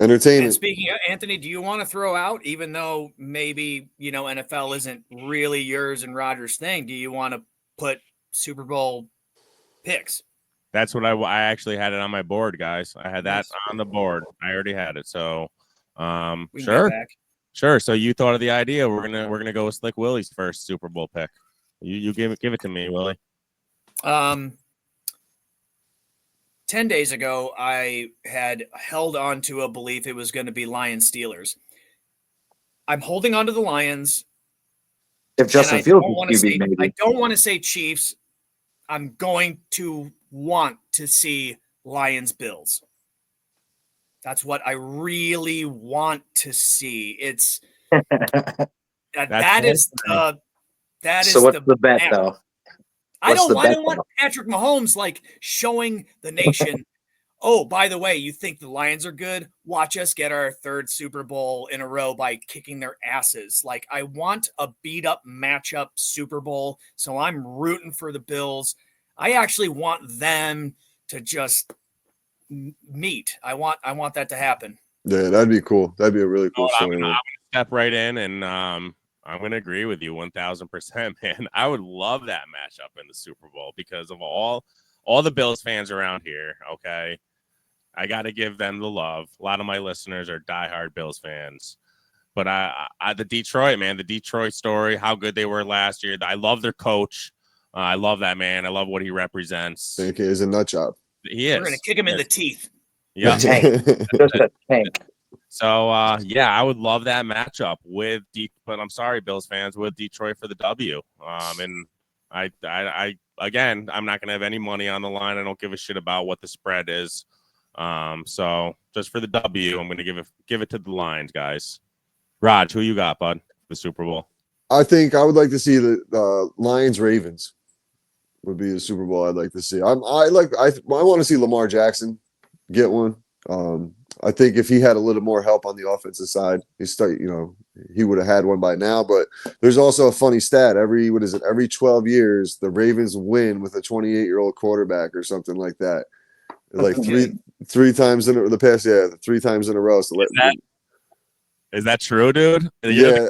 [SPEAKER 3] Entertainment.
[SPEAKER 5] And speaking of Anthony, do you want to throw out, even though maybe, NFL isn't really yours and Rodgers' thing, do you want to put Super Bowl picks?
[SPEAKER 2] That's what I actually had it on my board, guys. I had that on the board. I already had it. So sure. So you thought of the idea. We're gonna go with Slick Willie's first Super Bowl pick. You give it to me, Willie.
[SPEAKER 5] 10 days ago, I had held on to a belief it was going to be Lions Steelers. I'm holding on to the Lions.
[SPEAKER 4] If Justin Fields is QB, maybe.
[SPEAKER 5] I don't want to say Chiefs. I'm going to want to see Lions Bills. That's what I really want to see. It's that is
[SPEAKER 4] so what's the bet though?
[SPEAKER 5] I don't want Patrick Mahomes like showing the nation, oh, by the way, you think the Lions are good? Watch us get our third Super Bowl in a row by kicking their asses. Like, I want a beat up matchup Super Bowl. So I'm rooting for the Bills. I actually want them to just meet. I want that to happen.
[SPEAKER 3] Yeah, that'd be cool. That'd be a really cool
[SPEAKER 2] I'm
[SPEAKER 3] story.
[SPEAKER 2] gonna step right in, and I'm gonna agree with you 1000%, man. I would love that matchup in the Super Bowl because of all the Bills fans around here. Okay, I got to give them the love. A lot of my listeners are diehard Bills fans, but the Detroit, man, the Detroit story, how good they were last year. I love their coach. I love that man. I love what he represents.
[SPEAKER 3] Think he is a nut job.
[SPEAKER 2] He is.
[SPEAKER 5] We're gonna kick him in the teeth.
[SPEAKER 2] Yeah.
[SPEAKER 4] Just a tank.
[SPEAKER 2] So yeah, I would love that matchup with but I'm sorry, Bills fans, with Detroit for the W. And I again, I'm not gonna have any money on the line. I don't give a shit about what the spread is. So just for the W, I'm gonna give it to the Lions, guys. Raj, who you got, bud? The Super Bowl.
[SPEAKER 3] I think I would like to see the Lions Ravens would be the Super Bowl I'd like to see. I want to see Lamar Jackson get one. I think if he had a little more help on the offensive side, he would have had one by now. But there's also a funny stat. Every 12 years, the Ravens win with a 28-year-old quarterback or something like that. Like three times in the past, 3 times in a row. So
[SPEAKER 2] is that true, dude?
[SPEAKER 3] Yeah,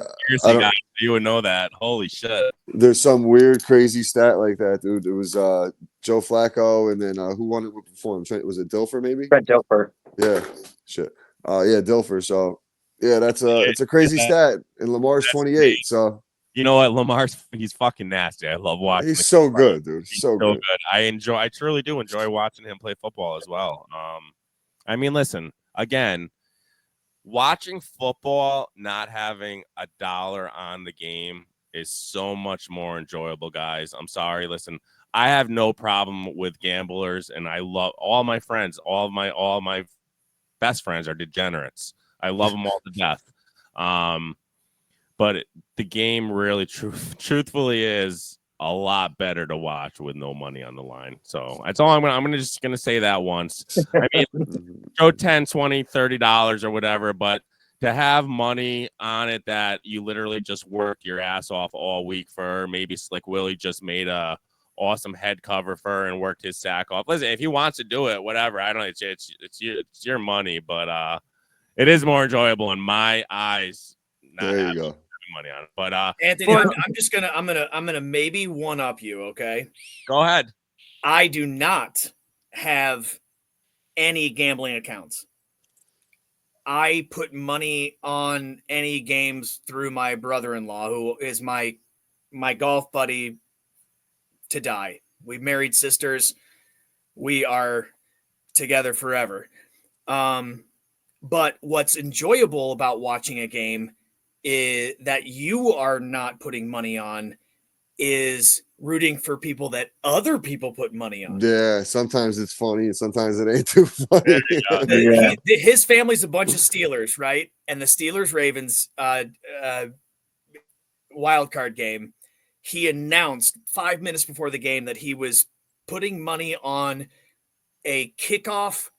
[SPEAKER 2] you would know that. Holy shit!
[SPEAKER 3] There's some weird, crazy stat like that, dude. It was Joe Flacco, and then who won it before him? Was it Dilfer, maybe?
[SPEAKER 4] Brett Dilfer.
[SPEAKER 3] Yeah, shit. Yeah, Dilfer. So yeah, it's a crazy stat. And Lamar's 28. So
[SPEAKER 2] you know what? He's fucking nasty. I love watching.
[SPEAKER 3] He's so good, dude. He's so good.
[SPEAKER 2] I truly do enjoy watching him play football as well. I mean, listen, again, watching football, not having a dollar on the game is so much more enjoyable, guys. I'm sorry. Listen, I have no problem with gamblers, and I love all my friends. All my best friends are degenerates. I love them all to death. But the game really, truthfully, is a lot better to watch with no money on the line. So that's all I'm just gonna say that once. I mean, go $10, $20, $30 or whatever, but to have money on it that you literally just work your ass off all week for, maybe Slick Willy just made a awesome head cover for and worked his sack off. Listen, if he wants to do it, whatever. I don't know. It's your money, but it is more enjoyable in my eyes.
[SPEAKER 3] There you go.
[SPEAKER 2] Money on it. But
[SPEAKER 5] Anthony, I'm gonna maybe one up you. Okay,
[SPEAKER 2] go ahead.
[SPEAKER 5] I do not have any gambling accounts. I put money on any games through my brother-in-law, who is my golf buddy to die. We married sisters. We are together forever. But what's enjoyable about watching a game is that you are not putting money on, is rooting for people that other people put money on.
[SPEAKER 3] Yeah, sometimes it's funny and sometimes it ain't too funny.
[SPEAKER 5] His family's a bunch of Steelers, right? And the Steelers-Ravens wild card game, he announced 5 minutes before the game that he was putting money on a kickoff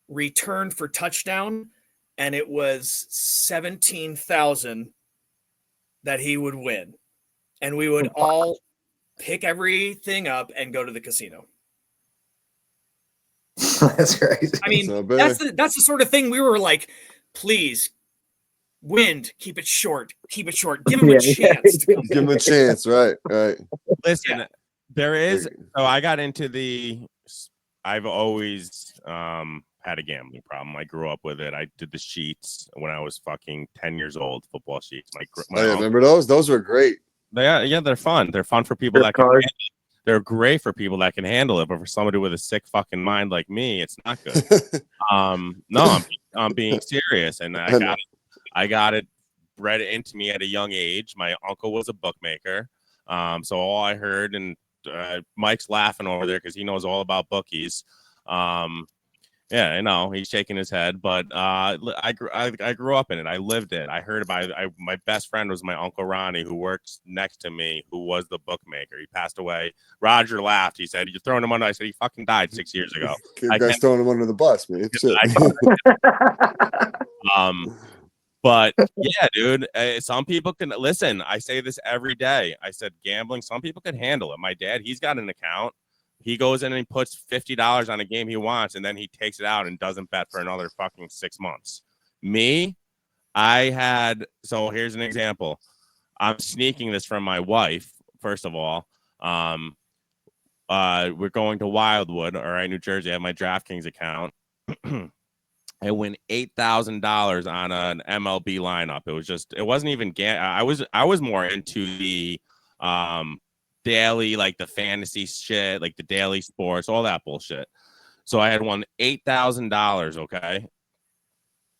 [SPEAKER 5] return for touchdown, and it was 17,000 that he would win. And we would all pick everything up and go to the casino.
[SPEAKER 4] That's crazy.
[SPEAKER 5] I mean, that's the sort of thing we were like, please, wind, keep it short. Give him a chance.
[SPEAKER 3] Give him a chance, right.
[SPEAKER 2] Listen, there is, so I got into I've always had a gambling problem. I grew up with it. I did the sheets when I was fucking 10 years old, football sheets.
[SPEAKER 3] Remember those? Those were great.
[SPEAKER 2] Yeah, they're fun. They're fun for people that can. they're great for people that can handle it, but for somebody with a sick fucking mind like me, it's not good. No, I'm being serious, and I got it bred into me at a young age. My uncle was a bookmaker, so all I heard, and Mike's laughing over there because he knows all about bookies. Yeah, I know he's shaking his head, but I grew up in it. I lived it. I heard about it. My best friend was my Uncle Ronnie, who works next to me, who was the bookmaker. He passed away. Roger laughed. He said, "You're throwing him under." I said, "He fucking died 6 years ago."
[SPEAKER 3] You guys throwing him under the bus, man. Shit.
[SPEAKER 2] But yeah, dude, some people can listen. I say this every day. I said gambling. Some people can handle it. My dad, he's got an account. He goes in and he puts $50 on a game he wants, and then he takes it out and doesn't bet for another fucking 6 months. Me, so here's an example. I'm sneaking this from my wife, first of all. We're going to Wildwood, all right, New Jersey. I have my DraftKings account. I win $8,000 on an MLB lineup. It wasn't even I was more into the daily, like the fantasy shit, like the daily sports, all that bullshit. So I had won $8,000, okay?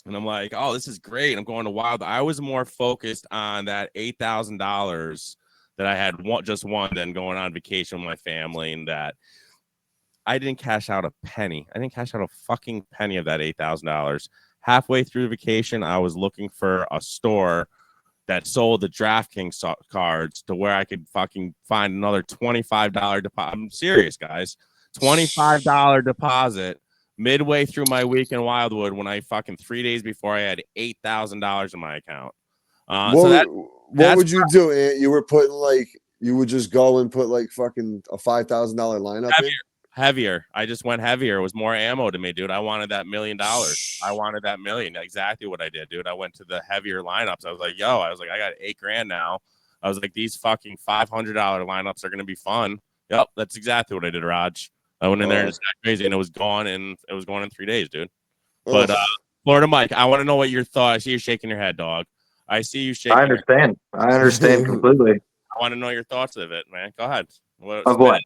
[SPEAKER 2] And I'm like, oh, this is great. I'm going to Wild. I was more focused on that $8,000 that I had just won than going on vacation with my family, and that I didn't cash out a penny. I didn't cash out a fucking penny of that $8,000. Halfway through the vacation, I was looking for a store that sold the DraftKings cards to where I could fucking find another $25 deposit. I'm serious, guys. $25 deposit midway through my week in Wildwood when I fucking 3 days before I had $8,000 in my account.
[SPEAKER 3] What would you do, Ant? You would just go and put like fucking a $5,000 lineup in?
[SPEAKER 2] Heavier. I just went heavier. It was more ammo to me, dude. I wanted that $1 million. I wanted that million. Exactly what I did, dude. I went to the heavier lineups. I was like, I got $8,000 now. I was like, these fucking $500 lineups are going to be fun. Yep. That's exactly what I did, Raj. I went in there and just got crazy, and it was gone in 3 days, dude. But Florida Mike, I want to know what your thoughts. I see you shaking your head, dog. I see you shaking.
[SPEAKER 4] I understand completely.
[SPEAKER 2] I want to know your thoughts of it, man. Go ahead.
[SPEAKER 4] Of what?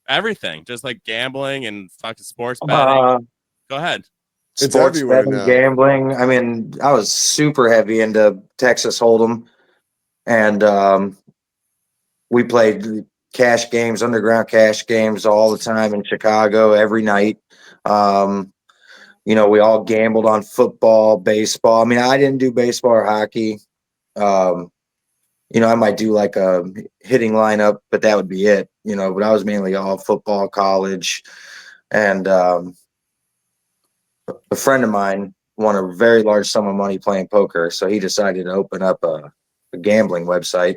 [SPEAKER 2] Everything, just like gambling and fucking sports betting. Go ahead.
[SPEAKER 4] Sports betting, gambling. I mean, I was super heavy into Texas Hold'em, and we played cash games, underground cash games all the time in Chicago every night. We all gambled on football, baseball. I mean, I didn't do baseball or hockey. I might do like a hitting lineup, but that would be it, but I was mainly all football, college. And a friend of mine won a very large sum of money playing poker. So he decided to open up a gambling website.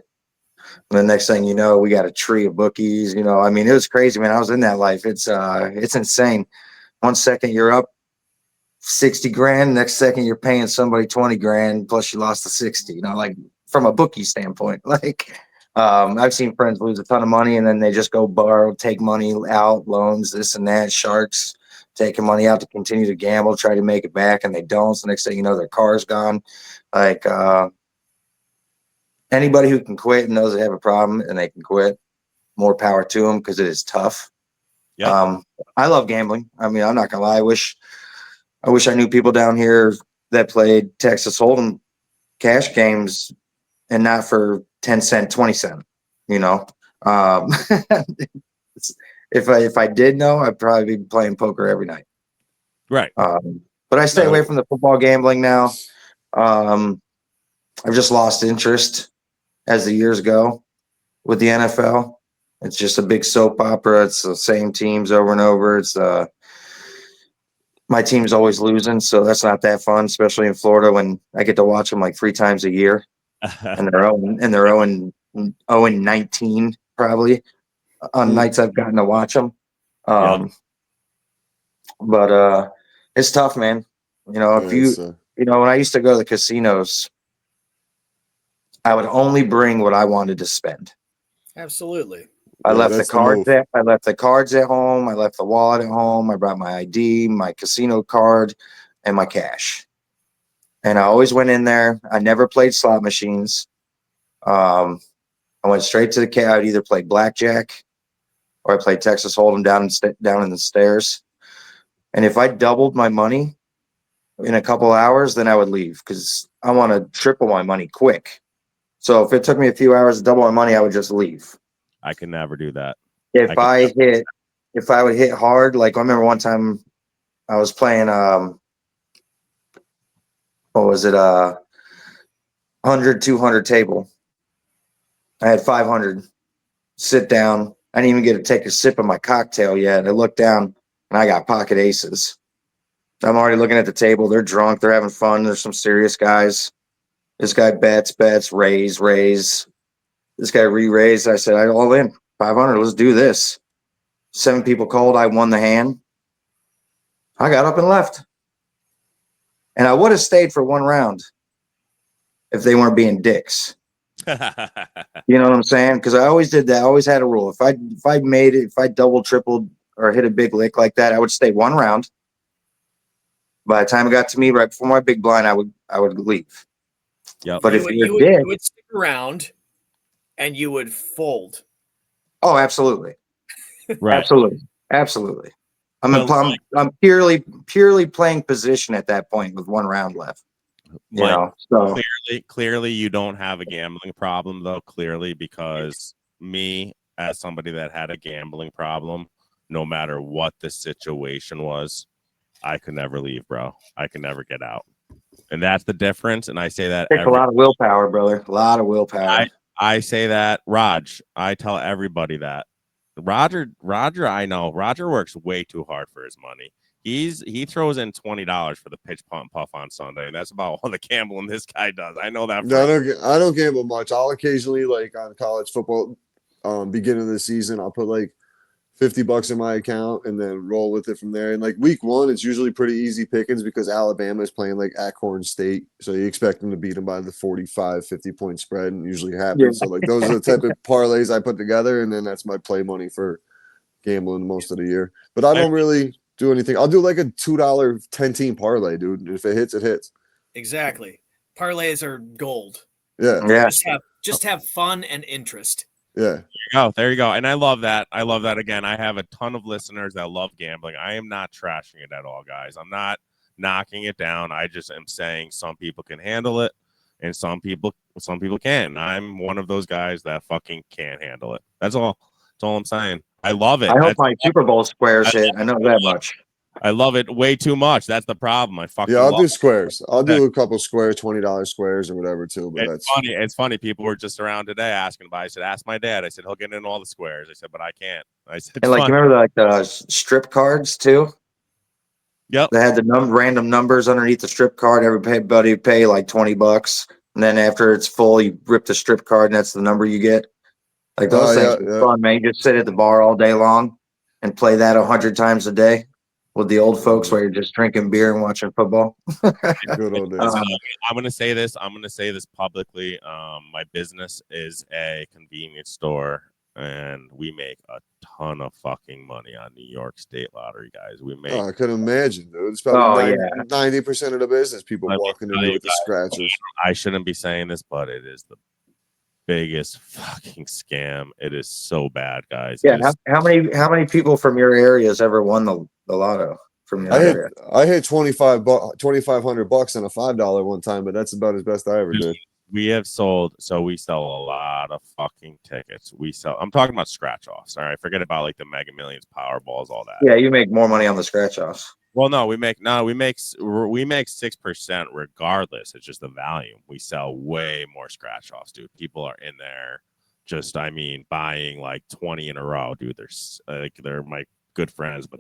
[SPEAKER 4] And the next thing you know, we got a tree of bookies, I mean, it was crazy, man. I was in that life. It's insane. 1 second you're up 60 grand. Next second you're paying somebody 20 grand plus you lost the 60, like from a bookie standpoint. Like, I've seen friends lose a ton of money and then they just go borrow, take money out, loans, this and that, sharks, taking money out to continue to gamble, try to make it back, and they don't. So the next thing you know, their car's gone. Like, anybody who can quit and knows they have a problem and they can quit, more power to them, because it is tough.
[SPEAKER 2] Yeah.
[SPEAKER 4] I love gambling. I mean, I'm not gonna lie. I wish I knew people down here that played Texas Hold'em cash games and not for 10 cent, 20 cent, if I did know, I'd probably be playing poker every night.
[SPEAKER 2] Right.
[SPEAKER 4] But I stay away from the football gambling now. I've just lost interest as the years go with the NFL. It's just a big soap opera. It's the same teams over and over. It's my team's always losing, so that's not that fun, especially in Florida when I get to watch them like 3 times a year, and they're 0-19 probably on nights I've gotten to watch them. But it's tough, man. When I used to go to the casinos, I would only bring what I wanted to spend.
[SPEAKER 5] Absolutely.
[SPEAKER 4] I left the cards at home. I left the wallet at home. I brought my ID, my casino card, and my cash. And I always went in there. I never played slot machines. I went straight to the I would either play blackjack or I play Texas Hold'em down in the stairs. And if I doubled my money in a couple hours, then I would leave because I want to triple my money quick. So if it took me a few hours to double my money, I would just leave.
[SPEAKER 2] I can never do that.
[SPEAKER 4] If I would hit hard, like I remember one time I was playing what was it, 100, 200 table. I had 500. Sit down. I didn't even get to take a sip of my cocktail yet. I looked down and I got pocket aces. I'm already looking at the table. They're drunk. They're having fun. There's some serious guys. This guy bets, raise. This guy re-raised. I said, I all in 500. Let's do this. 7 people called. I won the hand. I got up and left. And I would have stayed for one round if they weren't being dicks. You know what I'm saying? Because I always did that. I always had a rule. If I made it, if I double, tripled, or hit a big lick like that, I would stay one round. By the time it got to me, right before my big blind, I would leave.
[SPEAKER 2] Yep.
[SPEAKER 4] But
[SPEAKER 5] you would stick around and you would fold.
[SPEAKER 4] Oh, absolutely.
[SPEAKER 2] Right.
[SPEAKER 4] Absolutely. I'm purely playing position at that point with one round left. So
[SPEAKER 2] clearly you don't have a gambling problem though, clearly, because me, as somebody that had a gambling problem, no matter what the situation was, I could never leave, bro. I could never get out. And that's the difference. And I say that
[SPEAKER 4] takes a lot of willpower, brother. A lot of willpower.
[SPEAKER 2] I say that, Raj. I tell everybody that. Roger, I know. Roger works way too hard for his money. He throws in $20 for the pitch punt puff on Sunday, and that's about all the gambling this guy does. I know that.
[SPEAKER 3] I don't gamble much. I'll occasionally, like on college football, beginning of the season, I'll put like $50 in my account and then roll with it from there. And like week 1, it's usually pretty easy pickings because Alabama is playing like Acorn State, so you expect them to beat them by the 45-50 point spread, and usually happens. Yeah. So like those are the type of parlays I put together, and then that's my play money for gambling most of the year. But I don't really do anything. I'll do like a $2 10-team parlay, dude. If it hits, it hits.
[SPEAKER 5] Exactly. Parlays are gold.
[SPEAKER 3] Yeah.
[SPEAKER 5] Just have fun and interest.
[SPEAKER 3] Yeah.
[SPEAKER 2] There you go. And I love that. Again, I have a ton of listeners that love gambling. I am not trashing it at all, guys. I'm not knocking it down. I just am saying some people can handle it and some people can. I'm one of those guys that fucking can't handle it. That's all I'm saying. I love it.
[SPEAKER 4] I hope my Super Bowl squares hit. I know that much.
[SPEAKER 2] I love it way too much. That's the problem.
[SPEAKER 3] I'll do squares. I'll do a couple squares, $20 squares or whatever too. But
[SPEAKER 2] it's funny. It's funny. People were just around today asking about. I said, ask my dad. I said he'll get in all the squares. I said, but I can't. I said,
[SPEAKER 4] and like you remember the strip cards too?
[SPEAKER 2] Yep.
[SPEAKER 4] They had the random numbers underneath the strip card. Everybody would pay like $20, and then after it's full, you rip the strip card, and that's the number you get. Like those things are fun, man. You just sit at the bar all day long and play that 100 times a day with the old folks where you're just drinking beer and watching football.
[SPEAKER 3] Good old days.
[SPEAKER 2] I'm going to say this. Publicly. My business is a convenience store, and we make a ton of fucking money on New York State Lottery, guys. We make.
[SPEAKER 3] I could imagine, dude. It's probably 90% of the business people walking in there with the scratchers.
[SPEAKER 2] I shouldn't be saying this, but it is the biggest fucking scam. It is so bad, guys.
[SPEAKER 4] Yeah. How many people from your area has ever won the lotto from your area?
[SPEAKER 3] I hit $2,500 on a $5 one time, but that's about as best I ever did.
[SPEAKER 2] We sell a lot of fucking tickets. I'm talking about scratch offs. All right. Forget about like the Mega Millions, Powerballs, all that.
[SPEAKER 4] Yeah, you make more money on the scratch offs.
[SPEAKER 2] Well, no, we make 6% regardless. It's just the volume. We sell way more scratch offs, dude. People are in there buying like 20 in a row, dude. They're my good friends, but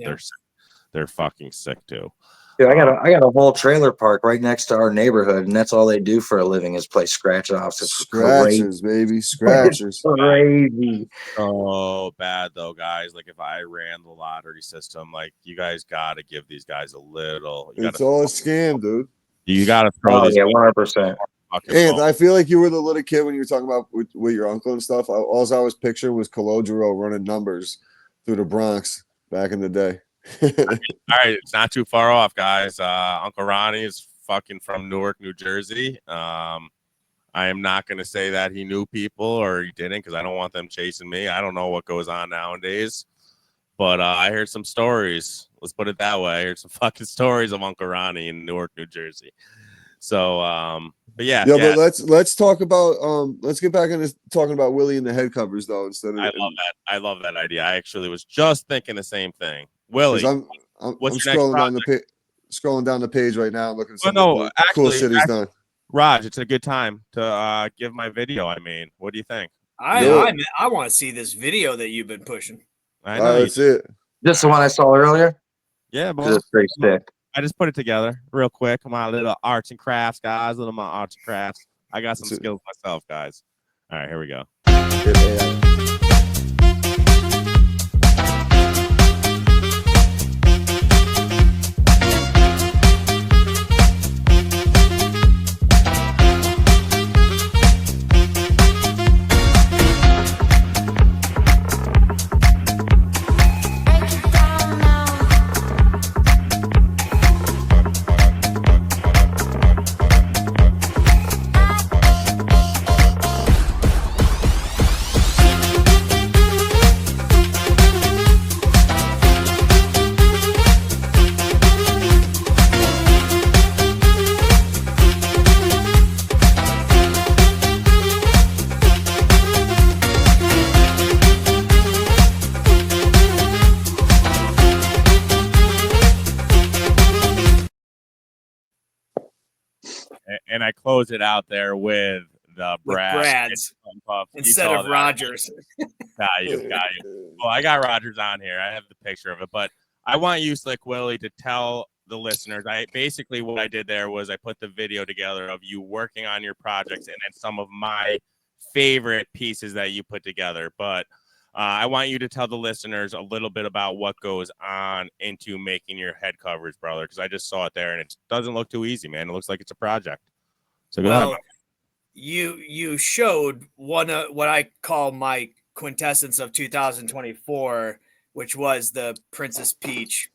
[SPEAKER 2] they're fucking sick too.
[SPEAKER 4] Dude, I got a whole trailer park right next to our neighborhood, and that's all they do for a living is play scratch offs. It's
[SPEAKER 3] scratchers, baby, scratchers.
[SPEAKER 4] Crazy.
[SPEAKER 2] Oh, bad though, guys. Like if I ran the lottery system, like you guys got to give these guys a little.
[SPEAKER 3] It's all a scam, dude.
[SPEAKER 2] You got to throw this.
[SPEAKER 4] Yeah, 100%.
[SPEAKER 3] And I feel like you were the little kid when you were talking about with your uncle and stuff. All I was picturing was Calogero running numbers through the Bronx back in the day.
[SPEAKER 2] All right, it's not too far off, guys. Uncle Ronnie is fucking from Newark, New Jersey. I am not going to say that he knew people or he didn't because I don't want them chasing me. I don't know what goes on nowadays. But I heard some stories. Let's put it that way. I heard some fucking stories of Uncle Ronnie in Newark, New Jersey. So, but yeah.
[SPEAKER 3] But let's talk about let's get back into talking about Willie and the head covers though instead of.
[SPEAKER 2] I love that. I love that idea. I actually was just thinking the same thing. Willie,
[SPEAKER 3] I'm
[SPEAKER 2] what's your
[SPEAKER 3] scrolling down the page right now, looking at some
[SPEAKER 2] actually,
[SPEAKER 3] cool shit he's done.
[SPEAKER 2] Raj, it's a good time to give my video. I mean, what do you think?
[SPEAKER 5] I want to see this video that you've been pushing.
[SPEAKER 2] I know.
[SPEAKER 3] That's it.
[SPEAKER 4] Just the one I saw earlier.
[SPEAKER 2] Yeah, boy.
[SPEAKER 4] It's pretty sick.
[SPEAKER 2] I just put it together real quick. My little arts and crafts, guys. My arts and crafts. I got some skills myself, guys. All right, here we go. And I close it out there with the
[SPEAKER 5] Brad's instead of Rogers.
[SPEAKER 2] Got you. Well, I got Rogers on here. I have the picture of it, but I want you, Slick Willie, to tell the listeners. Basically what I did there was I put the video together of you working on your projects and then some of my favorite pieces that you put together. But I want you to tell the listeners a little bit about what goes on into making your head covers, brother, because I just saw it there and it doesn't look too easy, man. It looks like it's a project. So go ahead.
[SPEAKER 5] You showed one of what I call my quintessence of 2024, which was the Princess Peach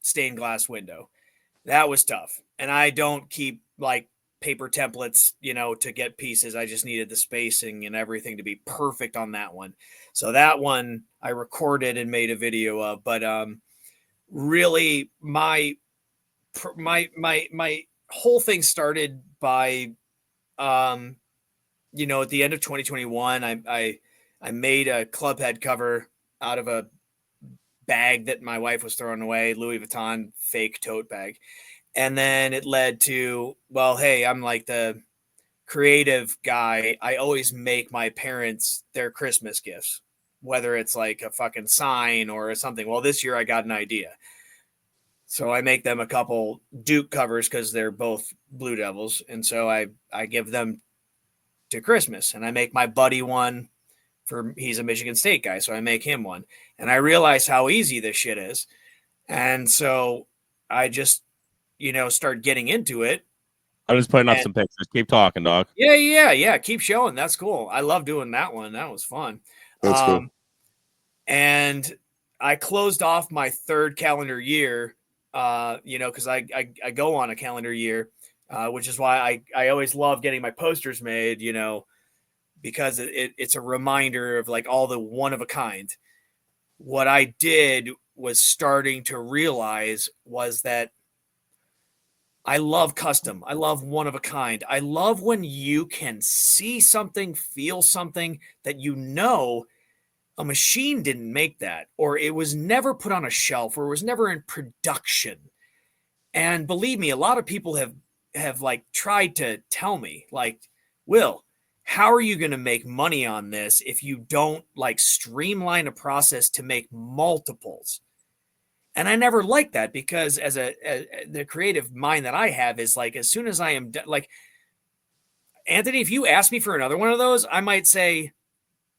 [SPEAKER 5] stained glass window. That was tough. And I don't keep like paper templates, to get pieces. I just needed the spacing and everything to be perfect on that one. So that one I recorded and made a video of, but really my whole thing started by at the end of 2021 I made a club head cover out of a bag that my wife was throwing away, Louis Vuitton fake tote bag. And then it led to, well, hey, I'm like the creative guy. I always make my parents their Christmas gifts, whether it's like a fucking sign or something. Well, this year I got an idea. So I make them a couple Duke covers because they're both Blue Devils. And so I give them to Christmas. And I make my buddy one he's a Michigan State guy. So I make him one. And I realize how easy this shit is. And so I just, start getting into it.
[SPEAKER 2] I'm just putting up some pictures. Keep talking, dog.
[SPEAKER 5] Yeah. Keep showing. That's cool. I love doing that one. That was fun.
[SPEAKER 3] That's cool.
[SPEAKER 5] And I closed off my third calendar year, because I go on a calendar year, which is why I always love getting my posters made, because it's a reminder of like all the one of a kind. What I did was starting to realize was that I love custom. I love one of a kind. I love when you can see something, feel something that a machine didn't make that, or it was never put on a shelf, or it was never in production. And believe me, a lot of people have like tried to tell me, like, Will, how are you going to make money on this if you don't like streamline a process to make multiples? And I never liked that because as the creative mind that I have is like, as soon as I am like, Anthony, if you ask me for another one of those, I might say,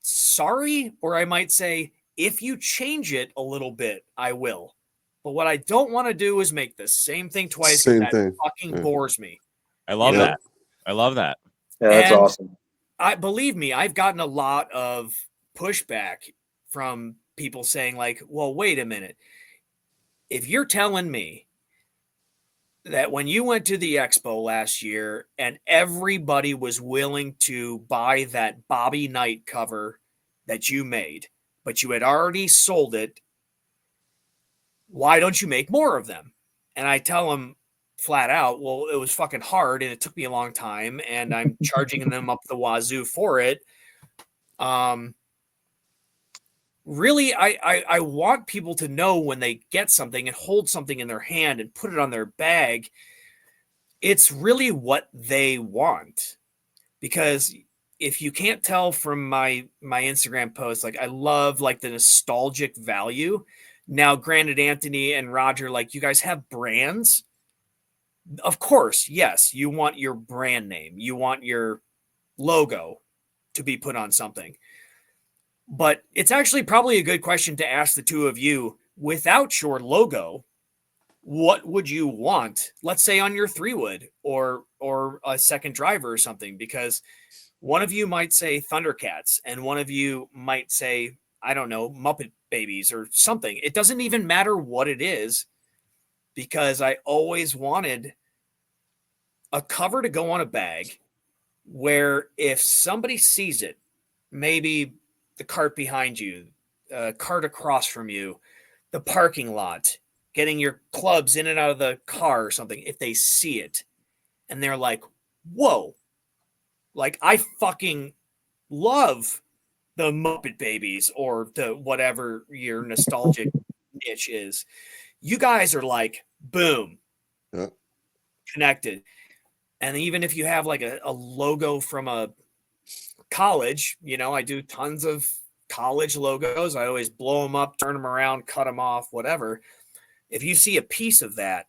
[SPEAKER 5] sorry, or I might say, if you change it a little bit, I will. But what I don't want to do is make the same thing twice. That fucking bores me.
[SPEAKER 2] I love that. I love that.
[SPEAKER 4] Yeah, that's awesome.
[SPEAKER 5] Believe me, I've gotten a lot of pushback from people saying like, well, wait a minute. If you're telling me that when you went to the expo last year and everybody was willing to buy that Bobby Knight cover that you made, but you had already sold it. Why don't you make more of them? And I tell them flat out, well, it was fucking hard and it took me a long time and I'm charging them up the wazoo for it. Really, I want people to know when they get something and hold something in their hand and put it on their bag, it's really what they want. Because if you can't tell from my Instagram post, like I love like the nostalgic value. Now, granted, Anthony and Roger, like you guys have brands. Of course, yes, you want your brand name. You want your logo to be put on something. But it's actually probably a good question to ask the two of you. Without your logo, what would you want? Let's say on your 3-wood or a second driver or something, because one of you might say Thundercats and one of you might say, I don't know, Muppet Babies or something. It doesn't even matter what it is, because I always wanted a cover to go on a bag where if somebody sees it, maybe the cart behind you, cart across from you, the parking lot, getting your clubs in and out of the car or something, if they see it and they're like, whoa, like I fucking love the Muppet Babies or the whatever your nostalgic niche is. You guys are like, boom, connected. And even if you have like a logo from a college, you know, I do tons of college logos. I always blow them up, turn them around, cut them off, whatever. If you see a piece of that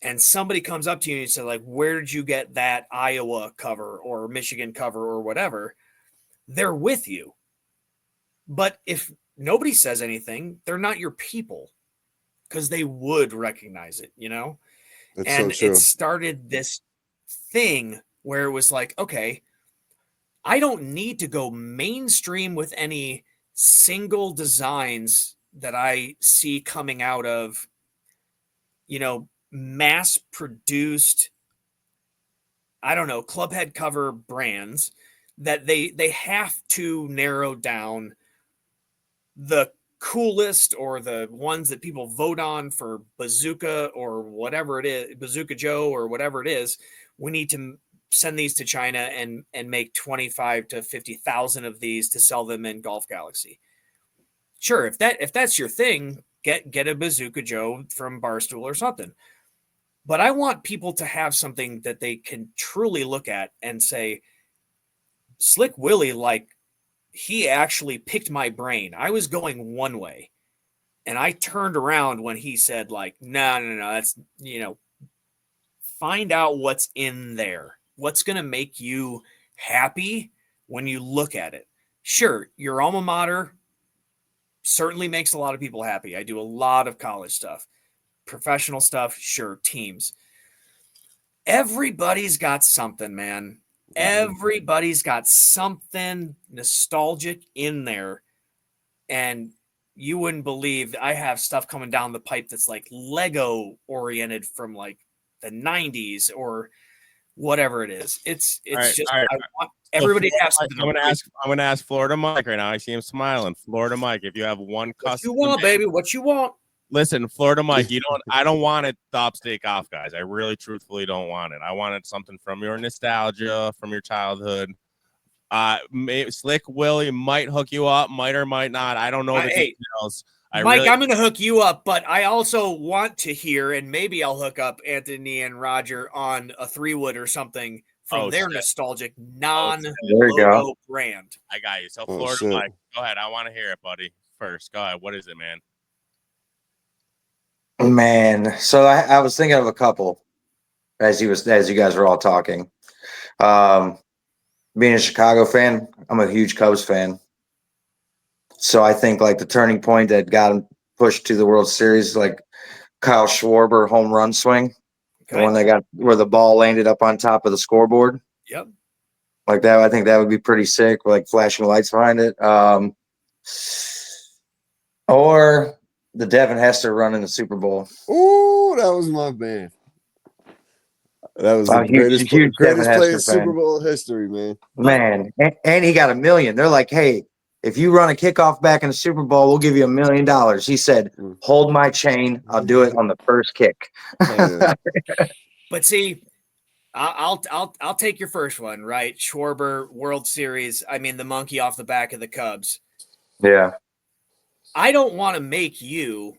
[SPEAKER 5] and somebody comes up to you and says like, where did you get that Iowa cover or Michigan cover or whatever? They're with you. But if nobody says anything, they're not your people, because they would recognize it, you know?
[SPEAKER 3] That's
[SPEAKER 5] and
[SPEAKER 3] so true.
[SPEAKER 5] It started this thing where it was like, okay, I don't need to go mainstream with any single designs that I see coming out of, you know, mass produced, I don't know, club head cover brands that they have to narrow down the coolest or the ones that people vote on for Bazooka or whatever it is, Bazooka Joe or whatever it is. We need to send these to China and make 25 to 50,000 of these to sell them in Golf Galaxy. Sure, if that's your thing, get a Bazooka Joe from Barstool or something. But I want people to have something that they can truly look at and say, Slick Willy, like, he actually picked my brain. I was going one way and I turned around when he said like, no, that's, you know, find out what's in there. What's going to make you happy when you look at it? Sure, your alma mater certainly makes a lot of people happy. I do a lot of college stuff, professional stuff. Sure. Teams. Everybody's got something, man. Everybody's got something nostalgic in there. And you wouldn't believe I have stuff coming down the pipe that's like Lego oriented from like the 90s or whatever it is. It's
[SPEAKER 2] All right,
[SPEAKER 5] just,
[SPEAKER 2] all right.
[SPEAKER 5] I want everybody to have
[SPEAKER 2] I'm
[SPEAKER 5] something.
[SPEAKER 2] gonna ask Florida Mike right now. I see him smiling. Florida Mike, if you have one
[SPEAKER 5] What
[SPEAKER 2] custom,
[SPEAKER 5] you want, baby? What you want?
[SPEAKER 2] listen, Florida Mike, I don't want it the Upstate Golf guys. I really truthfully don't want it. I wanted something from your nostalgia, from your childhood. Slick Willy might hook you up, might or might not. I don't know the details.
[SPEAKER 5] Mike, I'm going to hook you up, but I also want to hear, and maybe I'll hook up Anthony and Roger on a 3-wood or something from their nostalgic non-logo brand.
[SPEAKER 2] I got you. So Florida Mike, go ahead. I want to hear it, buddy. First, go ahead. What is it, man?
[SPEAKER 4] Man, so I was thinking of a couple as you guys were all talking. Being a Chicago fan, I'm a huge Cubs fan. So I think like the turning point that got him pushed to the World Series, like Kyle Schwarber home run swing, the one they got where the ball landed up on top of the scoreboard.
[SPEAKER 5] Yep.
[SPEAKER 4] Like that, I think that would be pretty sick, like flashing lights behind it. Or the Devin Hester run in the Super Bowl.
[SPEAKER 3] Ooh, that was my man. That was the greatest play in Super Bowl history, man.
[SPEAKER 4] Man, and he got $1 million. They're like, hey, if you run a kickoff back in the Super Bowl, we'll give you $1 million. He said, hold my chain. I'll do it on the first kick.
[SPEAKER 3] Oh, yeah.
[SPEAKER 5] But see, I'll take your first one, right? Schwarber, World Series. I mean, the monkey off the back of the Cubs.
[SPEAKER 4] Yeah.
[SPEAKER 5] I don't want to make you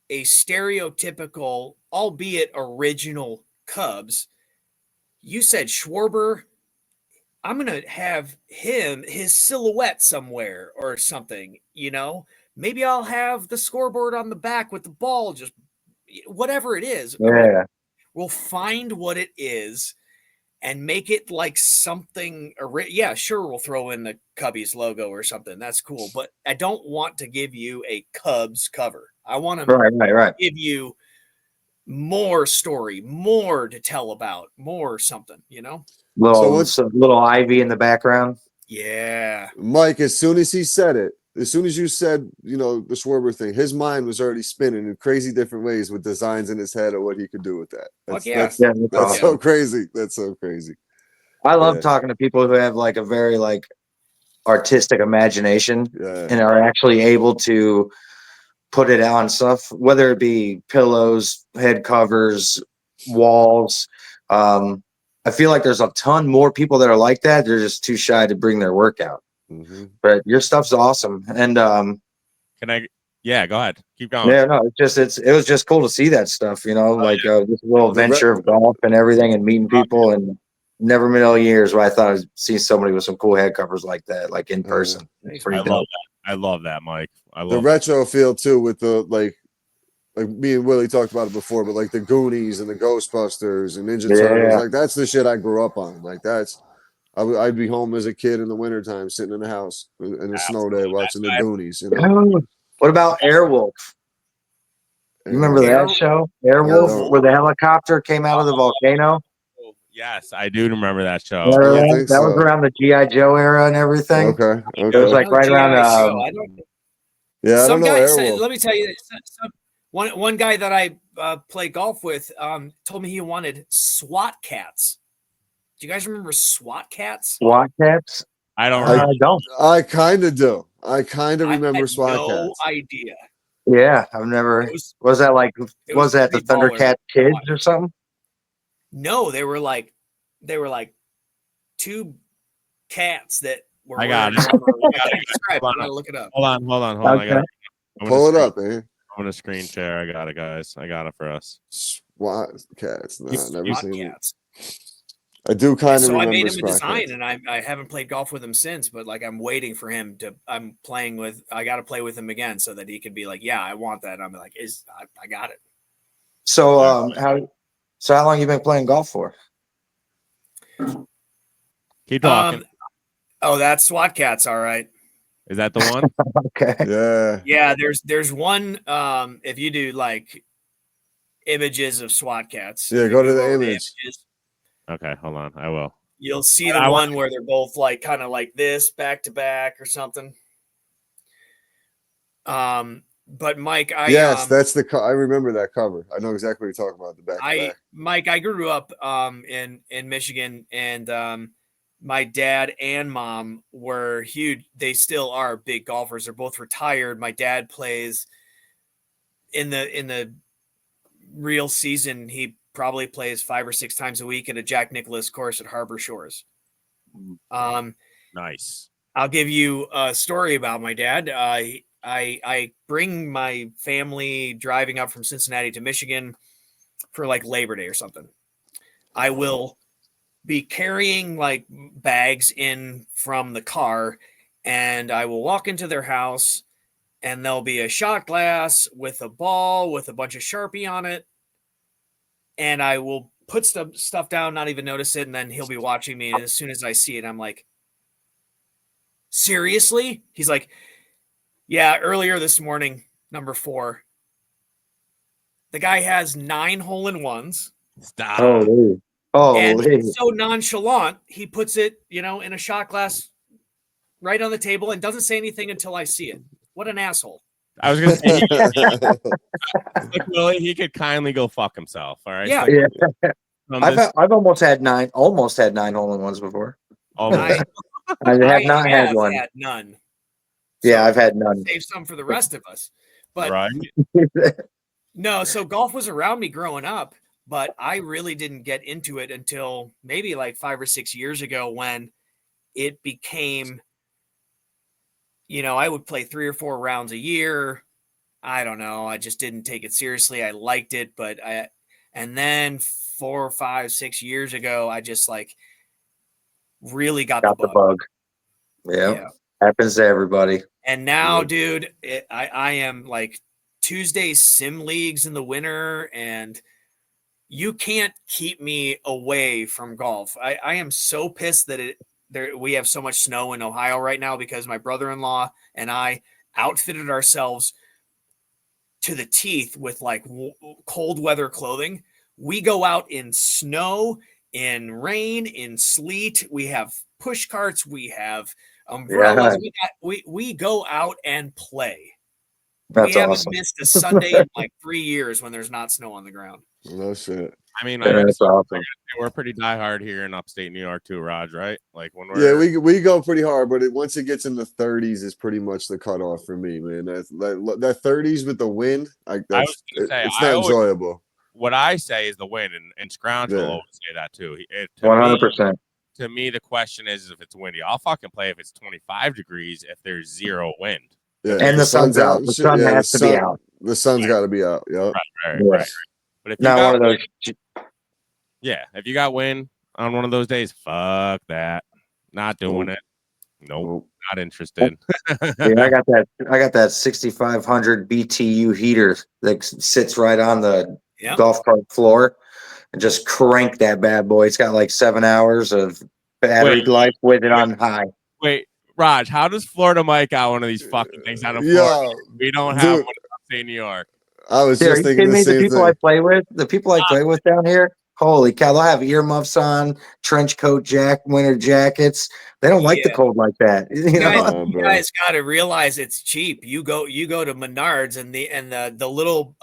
[SPEAKER 5] a stereotypical, albeit original Cubs. You said Schwarber. I'm going to have his silhouette somewhere or something, you know? Maybe I'll have the scoreboard on the back with the ball, just whatever it is.
[SPEAKER 4] Yeah.
[SPEAKER 5] We'll find what it is and make it like something. Yeah, sure, we'll throw in the Cubbies logo or something. That's cool. But I don't want to give you a Cubs cover. I want to
[SPEAKER 4] right.
[SPEAKER 5] give you more story, more to tell about, more something, you know?
[SPEAKER 4] Little Ivy in the background.
[SPEAKER 5] Yeah.
[SPEAKER 3] Mike, as soon as he said it, as soon as you said, you know, the Schwarber thing, his mind was already spinning in crazy different ways with designs in his head of what he could do with that. That's
[SPEAKER 4] awesome.
[SPEAKER 3] so crazy. That's so crazy.
[SPEAKER 4] I love talking to people who have like a very like artistic imagination and are actually able to put it on stuff, whether it be pillows, head covers, walls. I feel like there's a ton more people that are like that. They're just too shy to bring their work out. But your stuff's awesome. And
[SPEAKER 2] can I? Yeah, go ahead. Keep going.
[SPEAKER 4] Yeah, no, it was just cool to see that stuff. You know, this little venture of golf and everything, and meeting people, and never in a million years where I thought I'd see somebody with some cool head covers like that, like in person.
[SPEAKER 2] I love that, Mike.
[SPEAKER 3] The retro feel too, with the like me and Willie talked about it before, but like the Goonies and the Ghostbusters and Ninja Turtles, like that's the shit I grew up on. Like I'd be home as a kid in the wintertime, sitting in the house in a snow day watching the Goonies. You know?
[SPEAKER 4] What about Airwolf? You remember that show, Airwolf, where the helicopter came out of the volcano?
[SPEAKER 2] Yes, I do remember that show.
[SPEAKER 4] That was around the G.I. Joe era and everything.
[SPEAKER 3] Okay.
[SPEAKER 4] It was like right around.
[SPEAKER 3] I don't know.
[SPEAKER 5] Let me tell you, one guy that I play golf with told me he wanted SWAT cats. Do you guys remember SWAT cats?
[SPEAKER 4] SWAT cats?
[SPEAKER 2] I don't.
[SPEAKER 3] I kind of do. I kind of remember SWAT cats.
[SPEAKER 5] No idea.
[SPEAKER 4] Yeah, I've never. Was that like? Was that the Thundercat kids or something?
[SPEAKER 5] No, they were like two cats that were.
[SPEAKER 2] I got it.
[SPEAKER 5] I gotta look it up.
[SPEAKER 2] Hold on.
[SPEAKER 4] Okay.
[SPEAKER 3] Pull it up, man.
[SPEAKER 2] I'm gonna screen share. I got it, guys. I got it for us.
[SPEAKER 3] SWAT cats. Nah, never
[SPEAKER 5] SWAT
[SPEAKER 3] seen
[SPEAKER 5] cats.
[SPEAKER 3] I do kind of.
[SPEAKER 5] So
[SPEAKER 3] remember
[SPEAKER 5] I made him
[SPEAKER 3] SWAT
[SPEAKER 5] a design,
[SPEAKER 3] cats.
[SPEAKER 5] and I haven't played golf with him since. But like I'm waiting for him to. I got to play with him again so that he can be like, yeah, I want that. I'm like, I got it.
[SPEAKER 4] So how long you been playing golf for?
[SPEAKER 2] Keep talking.
[SPEAKER 5] That's SWAT cats. All right.
[SPEAKER 2] Is that the one?
[SPEAKER 4] Okay.
[SPEAKER 5] Yeah. There's one. If you do like images of SWAT cats.
[SPEAKER 3] Yeah, go to the image.
[SPEAKER 2] Okay, hold on. I will.
[SPEAKER 5] You'll see the one where they're both like kind of like this back to back or something. But Mike,
[SPEAKER 3] that's the. I remember that cover. I know exactly what you're talking about. The back.
[SPEAKER 5] Mike, I grew up in Michigan, and my dad and mom were huge. They still are big golfers. They're both retired. My dad plays in the real season. He probably plays 5 or 6 times a week at a Jack Nicklaus course at Harbor Shores.
[SPEAKER 2] Nice.
[SPEAKER 5] I'll give you a story about my dad. I bring my family driving up from Cincinnati to Michigan for like Labor Day or something. I will be carrying like bags in from the car, and I will walk into their house, and there'll be a shot glass with a ball with a bunch of Sharpie on it. And I will put stuff down, not even notice it. And then he'll be watching me. And as soon as I see it, I'm like, seriously? He's like, yeah, earlier this morning, number 4. The guy has 9 hole-in-ones.
[SPEAKER 2] Stop.
[SPEAKER 5] And he's so nonchalant, he puts it, in a shot glass right on the table and doesn't say anything until I see it. What an asshole.
[SPEAKER 2] I was gonna say, like Willie, he could kindly go fuck himself. All right.
[SPEAKER 5] Yeah.
[SPEAKER 4] I've almost had 9 hole-in-ones before.
[SPEAKER 2] I
[SPEAKER 4] I have not had one.
[SPEAKER 5] None.
[SPEAKER 4] Yeah, I've had none.
[SPEAKER 5] Save some for the rest of us. But
[SPEAKER 2] Right.
[SPEAKER 5] no, so golf was around me growing up, but I really didn't get into it until maybe like 5 or 6 years ago when it became, I would play 3 or 4 rounds a year. I don't know. I just didn't take it seriously. I liked it, and then 4 or 5, 6 years ago, I just like really got the bug.
[SPEAKER 4] Yeah. Happens to everybody.
[SPEAKER 5] And now, dude, I am like Tuesday sim leagues in the winter, and you can't keep me away from golf. I am so pissed that we have so much snow in Ohio right now because my brother-in-law and I outfitted ourselves to the teeth with like cold weather clothing. We go out in snow, in rain, in sleet. We have push carts. We have umbrellas. We go out and play.
[SPEAKER 4] That's
[SPEAKER 5] we haven't
[SPEAKER 4] awesome.
[SPEAKER 5] missed a Sunday in like 3 years when there's not snow on the ground.
[SPEAKER 3] No shit.
[SPEAKER 2] I mean,
[SPEAKER 4] That's awesome.
[SPEAKER 2] we're pretty diehard here in upstate New York too, Raj, right? Like when we're
[SPEAKER 3] we go pretty hard, but once it gets in the 30s is pretty much the cutoff for me, man. That 30s with the wind, it's not enjoyable.
[SPEAKER 2] What I say is the wind, and Scrounge will always say that too.
[SPEAKER 4] 100%.
[SPEAKER 2] To me, the question is if it's windy. I'll fucking play if it's 25 degrees if there's 0 wind.
[SPEAKER 3] Yeah,
[SPEAKER 4] and the sun's out. The sun has to be out.
[SPEAKER 3] The sun's got to be out. Yep.
[SPEAKER 2] Right. But if
[SPEAKER 4] not one of those.
[SPEAKER 2] If you got wind on one of those days, fuck that. Not doing it. Nope. Not interested.
[SPEAKER 4] I got that 6,500 BTU heater that sits right on the golf cart floor, and just crank that bad boy. It's got like 7 hours of battery life with it on high.
[SPEAKER 2] Wait, Raj, how does Florida Mike got one of these fucking things out of Florida? We don't have one in upstate New York.
[SPEAKER 3] I was just thinking the same
[SPEAKER 4] thing. The people I play with down here, holy cow, they'll have earmuffs on, trench coat, winter jackets. They don't like the cold like that.
[SPEAKER 5] You guys got to realize it's cheap. You go to Menards, and the little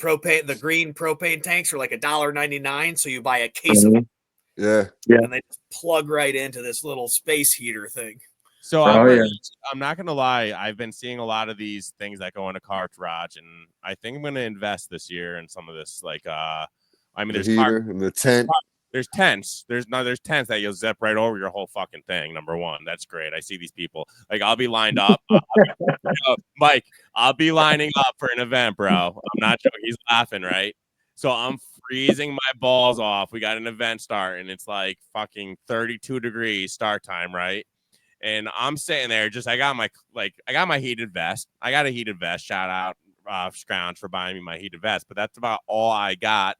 [SPEAKER 5] propane, the green propane tanks are like $1.99. So you buy a case of them.
[SPEAKER 3] Yeah.
[SPEAKER 5] And they just plug right into this little space heater thing.
[SPEAKER 2] So I'm not gonna lie, I've been seeing a lot of these things that go into carts, Raj, and I think I'm gonna invest this year in some of this. Like, there's
[SPEAKER 3] heater and the tent.
[SPEAKER 2] There's tents. There's tents that you'll zip right over your whole fucking thing. Number one, that's great. I see these people. Like, I'll be lined up. Mike, I'll be lining up for an event, bro. I'm not joking. He's laughing, right? So I'm freezing my balls off. We got an event start, and it's like fucking 32 degrees start time, right? And I'm sitting there, I got my heated vest. I got a heated vest. Shout out Scrounge for buying me my heated vest. But that's about all I got.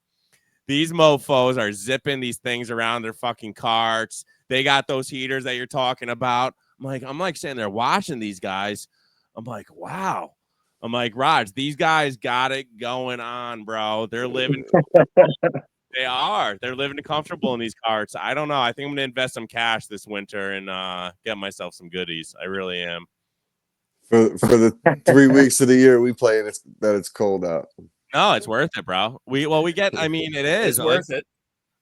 [SPEAKER 2] These mofos are zipping these things around their fucking carts. They got those heaters that you're talking about. I'm like sitting there watching these guys. I'm like, wow. I'm like, Raj, these guys got it going on, bro. They're living. They're living comfortable in these carts. I don't know. I think I'm gonna invest some cash this winter and get myself some goodies. I really am.
[SPEAKER 3] For the 3 weeks of the year we play, and it's cold out.
[SPEAKER 2] No, it's worth it, bro. It is
[SPEAKER 5] worth it.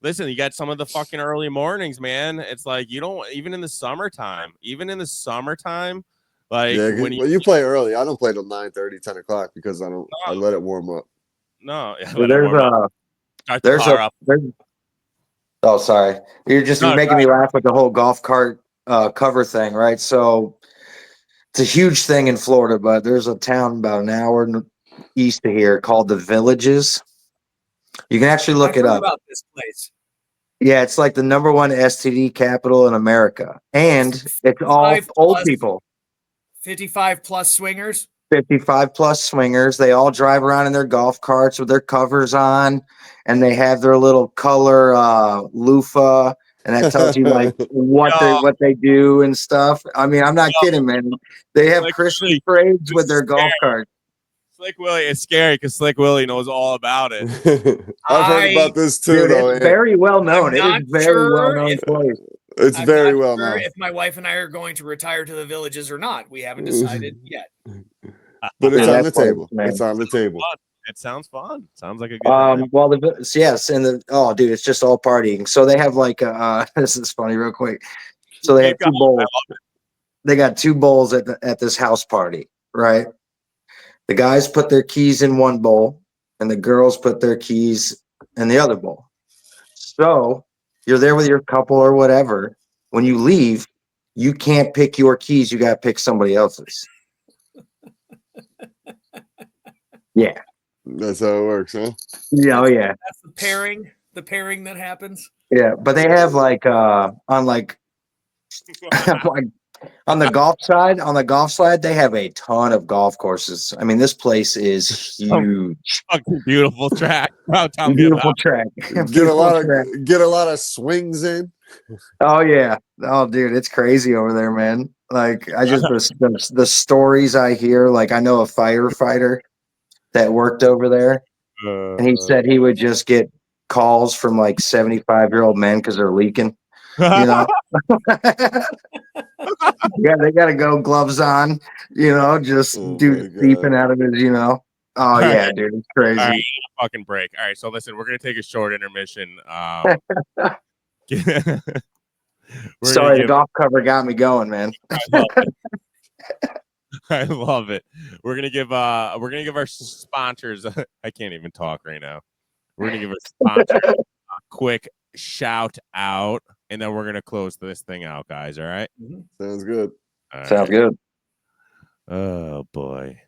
[SPEAKER 2] Listen, you get some of the fucking early mornings, man. It's like you don't even in the summertime. Like when
[SPEAKER 3] you play early. I don't play till 9:30, 10 o'clock because I let it warm up.
[SPEAKER 2] No,
[SPEAKER 4] oh, sorry. You're making me laugh with the whole golf cart cover thing, right? So it's a huge thing in Florida, but there's a town about an hour east of here called the Villages. You can actually look it up.
[SPEAKER 5] About this place.
[SPEAKER 4] Yeah, it's like the #1 STD capital in America, and it's all old people.
[SPEAKER 5] 55 plus swingers.
[SPEAKER 4] 55 plus swingers. They all drive around in their golf carts with their covers on, and they have their little color loofah, and that tells you like what they do and stuff. I mean, I'm not kidding, man. They have Christmas parades with their golf carts.
[SPEAKER 2] Slick Willy, it's scary because Slick Willy knows all about it.
[SPEAKER 3] I've heard about this too, though.
[SPEAKER 4] It's very well known. It is very well known place.
[SPEAKER 3] It's very well known.
[SPEAKER 5] If my wife and I are going to retire to the Villages or not, we haven't decided yet.
[SPEAKER 3] But it's on the table. It's on the table.
[SPEAKER 2] It sounds fun. Sounds like a good time.
[SPEAKER 4] Well, dude, it's just all partying. So they have like this is funny, real quick. So they have 2 bowls. they got two bowls at this house party, right? The guys put their keys in one bowl and the girls put their keys in the other bowl. So you're there with your couple or whatever. When you leave, you can't pick your keys. You got to pick somebody else's. Yeah.
[SPEAKER 3] That's how it works, huh?
[SPEAKER 4] Yeah. Oh, yeah.
[SPEAKER 5] That's the pairing that happens.
[SPEAKER 4] Yeah. But they have like, on like, like on the golf side, they have a ton of golf courses. I mean, this place is huge.
[SPEAKER 2] Fucking beautiful track. Bro, tell me
[SPEAKER 4] Beautiful
[SPEAKER 2] about
[SPEAKER 4] track.
[SPEAKER 3] Get a lot of swings in.
[SPEAKER 4] Oh yeah. Oh dude, it's crazy over there, man. Like I just the stories I hear, like I know a firefighter that worked over there and he said he would just get calls from like 75-year-old men because they're leaking. You know. Yeah, they gotta go gloves on, you know, just dude beeping out of his, you know. Oh yeah,
[SPEAKER 2] right.
[SPEAKER 4] dude, it's crazy.
[SPEAKER 2] All right, fucking break. All right, so listen, we're gonna take a short intermission.
[SPEAKER 4] Sorry, the golf cover got me going, man.
[SPEAKER 2] I love it. We're gonna give our sponsors. I can't even talk right now. We're gonna give our sponsors a quick shout out, and then we're gonna close this thing out, guys. All right.
[SPEAKER 3] Sounds good.
[SPEAKER 4] Sounds good.
[SPEAKER 2] Oh boy.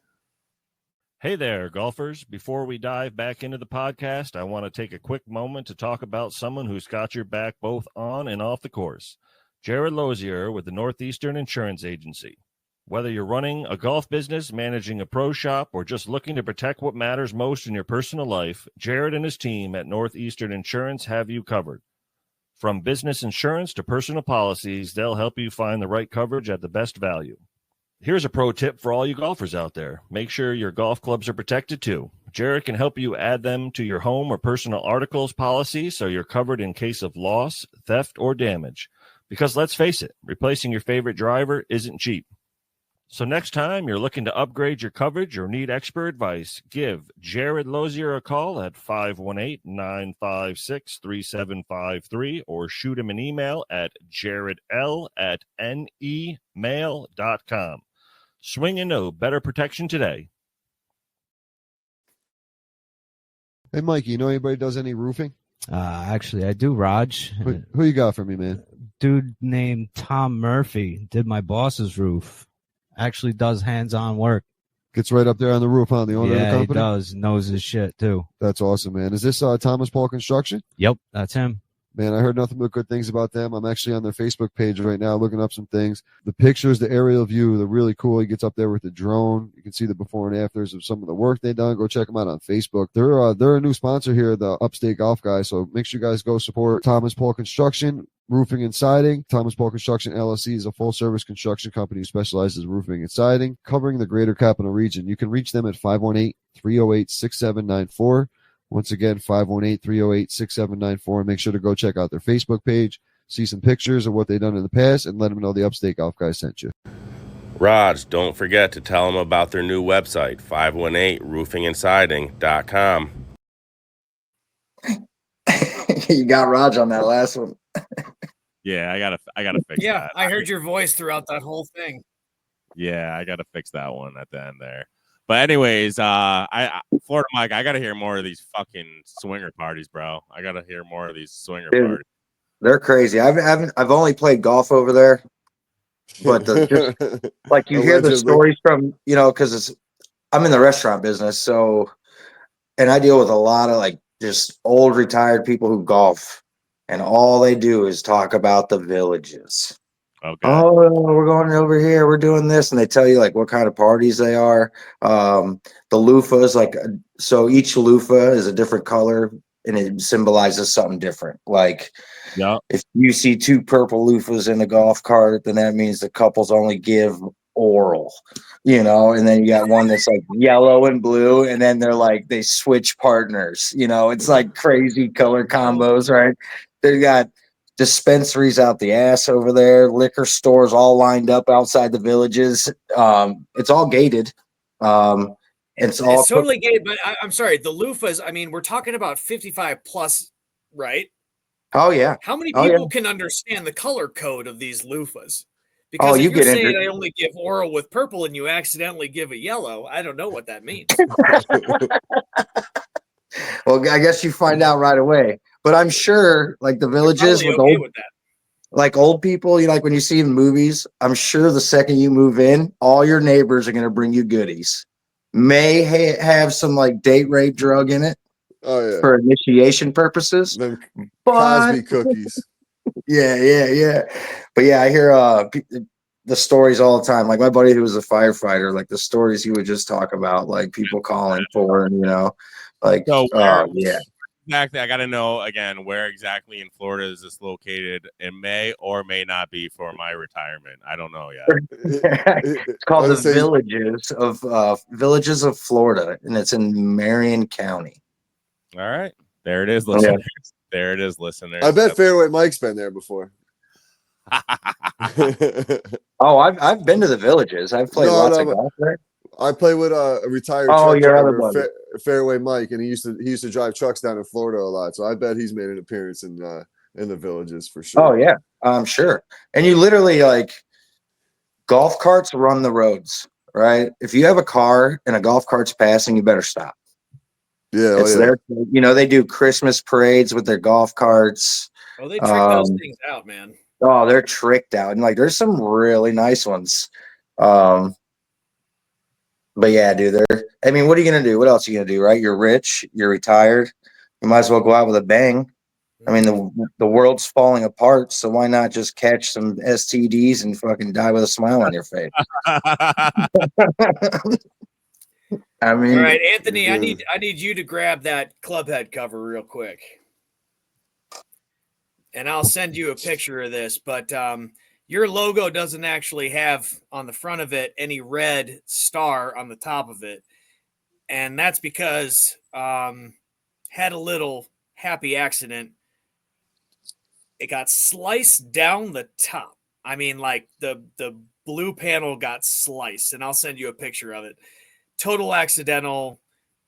[SPEAKER 1] Hey there, golfers. Before we dive back into the podcast, I want to take a quick moment to talk about someone who's got your back both on and off the course. Jared Lozier with the Northeastern Insurance Agency. Whether you're running a golf business, managing a pro shop, or just looking to protect what matters most in your personal life, Jared and his team at Northeastern Insurance have you covered. From business insurance to personal policies, they'll help you find the right coverage at the best value. Here's a pro tip for all you golfers out there. Make sure your golf clubs are protected too. Jared can help you add them to your home or personal articles policy so you're covered in case of loss, theft, or damage. Because let's face it, replacing your favorite driver isn't cheap. So next time you're looking to upgrade your coverage or need expert advice, give Jared Lozier a call at 518-956-3753 or shoot him an email at jaredl@nemail.com. Swing into better protection today.
[SPEAKER 6] Hey, Mikey, you know anybody does any roofing?
[SPEAKER 7] Actually, I do, Raj.
[SPEAKER 6] Who you got for me, man?
[SPEAKER 7] Dude named Tom Murphy did my boss's roof. Actually does hands-on work.
[SPEAKER 6] Gets right up there on the roof, huh? The owner of the company?
[SPEAKER 7] Yeah, he does. Knows his shit, too.
[SPEAKER 6] That's awesome, man. Is this Thomas Paul Construction?
[SPEAKER 7] Yep, that's him.
[SPEAKER 6] Man, I heard nothing but good things about them. I'm actually on their Facebook page right now looking up some things. The pictures, the aerial view, they're really cool. He gets up there with the drone. You can see the before and afters of some of the work they've done. Go check them out on Facebook. They're a new sponsor here, the Upstate Golf guys. So make sure you guys go support Thomas Paul Construction, roofing and siding. Thomas Paul Construction LLC is a full-service construction company who specializes in roofing and siding, covering the greater capital region. You can reach them at 518-308-6794. Once again, 518-308-6794. And make sure to go check out their Facebook page, see some pictures of what they've done in the past, and let them know the Upstate Golf guys sent you.
[SPEAKER 2] Raj, don't forget to tell them about their new website, 518roofingandsiding.com.
[SPEAKER 4] You got Raj on that last one.
[SPEAKER 2] Yeah, I gotta fix that.
[SPEAKER 5] Yeah, I heard your voice throughout that whole thing.
[SPEAKER 2] Yeah, I gotta fix that one at the end there. But anyways, Florida Mike, I gotta hear more of these fucking swinger parties, bro. I gotta hear more of these swinger parties.
[SPEAKER 4] They're crazy. I've only played golf over there, but like you hear the stories from, you know, because I'm in the restaurant business, so, and I deal with a lot of like just old retired people who golf, and all they do is talk about the villages.
[SPEAKER 2] Okay.
[SPEAKER 4] Oh, we're going over here. We're doing this. And they tell you like what kind of parties they are. The loofahs, like, so each loofah is a different color and it symbolizes something different. Like,
[SPEAKER 2] yeah,
[SPEAKER 4] if you see two purple loofahs in a golf cart, then that means the couples only give oral, you know, and then you got one that's like yellow and blue. And then they're like, they switch partners, you know, it's like crazy color combos, right? They got dispensaries out the ass over there, liquor stores all lined up outside the villages. It's all gated. It's
[SPEAKER 5] Totally gated, but I'm sorry, the loofahs, I mean, we're talking about 55 plus, right?
[SPEAKER 4] Oh yeah.
[SPEAKER 5] How many people can understand the color code of these loofahs? Because if
[SPEAKER 4] you
[SPEAKER 5] you're
[SPEAKER 4] get
[SPEAKER 5] saying
[SPEAKER 4] injured.
[SPEAKER 5] I only give oral with purple and you accidentally give a yellow, I don't know what that means.
[SPEAKER 4] Well, I guess you find out right away. But I'm sure, like the villages
[SPEAKER 5] Probably
[SPEAKER 4] with
[SPEAKER 5] okay
[SPEAKER 4] old,
[SPEAKER 5] with that.
[SPEAKER 4] like old people, you like when you see in movies. I'm sure the second you move in, all your neighbors are going to bring you goodies. May have some like date rape drug in it
[SPEAKER 3] Oh yeah,
[SPEAKER 4] for initiation purposes,
[SPEAKER 3] them
[SPEAKER 4] but
[SPEAKER 3] Cosby cookies.
[SPEAKER 4] yeah. But yeah, I hear the stories all the time. Like my buddy who was a firefighter, like the stories he would just talk about, like people calling for, and like
[SPEAKER 2] So
[SPEAKER 4] yeah.
[SPEAKER 2] exactly, I got to know again where exactly in Florida is this located. It may or may not be for my retirement. I don't know yet.
[SPEAKER 4] It's called
[SPEAKER 3] I
[SPEAKER 4] the
[SPEAKER 3] would say-
[SPEAKER 4] Villages of Florida, and it's in Marion County.
[SPEAKER 2] All right, there it is, listeners. There it is, listeners.
[SPEAKER 3] I bet Fairway Mike's been there before.
[SPEAKER 4] Oh, I've been to the Villages. I've played lots of golf there.
[SPEAKER 3] I play with a retired
[SPEAKER 4] Oh,
[SPEAKER 3] truck
[SPEAKER 4] your other
[SPEAKER 3] driver,
[SPEAKER 4] buddy.
[SPEAKER 3] Fairway Mike, and he used to drive trucks down in Florida a lot. So I bet he's made an appearance in the Villages for sure.
[SPEAKER 4] Oh yeah, I'm sure. And you literally like golf carts run the roads, right? If you have a car and a golf cart's passing, you better stop.
[SPEAKER 3] Yeah,
[SPEAKER 4] It's their, they do Christmas parades with their golf carts.
[SPEAKER 5] Oh, they trick those things out, man.
[SPEAKER 4] Oh, they're tricked out, and like there's some really nice ones. But yeah, dude, I mean, what are you gonna do? What else are you gonna do, right? You're rich, you're retired. You might as well go out with a bang. I mean, the world's falling apart, so why not just catch some STDs and fucking die with a smile on your face? I mean,
[SPEAKER 5] all right, Anthony, I need you to grab that club head cover real quick, and I'll send you a picture of this. But your logo doesn't actually have on the front of it any red star on the top of it, and that's because had a little happy accident. It got sliced down the top. I mean, like the blue panel got sliced, and I'll send you a picture of it. Total accidental,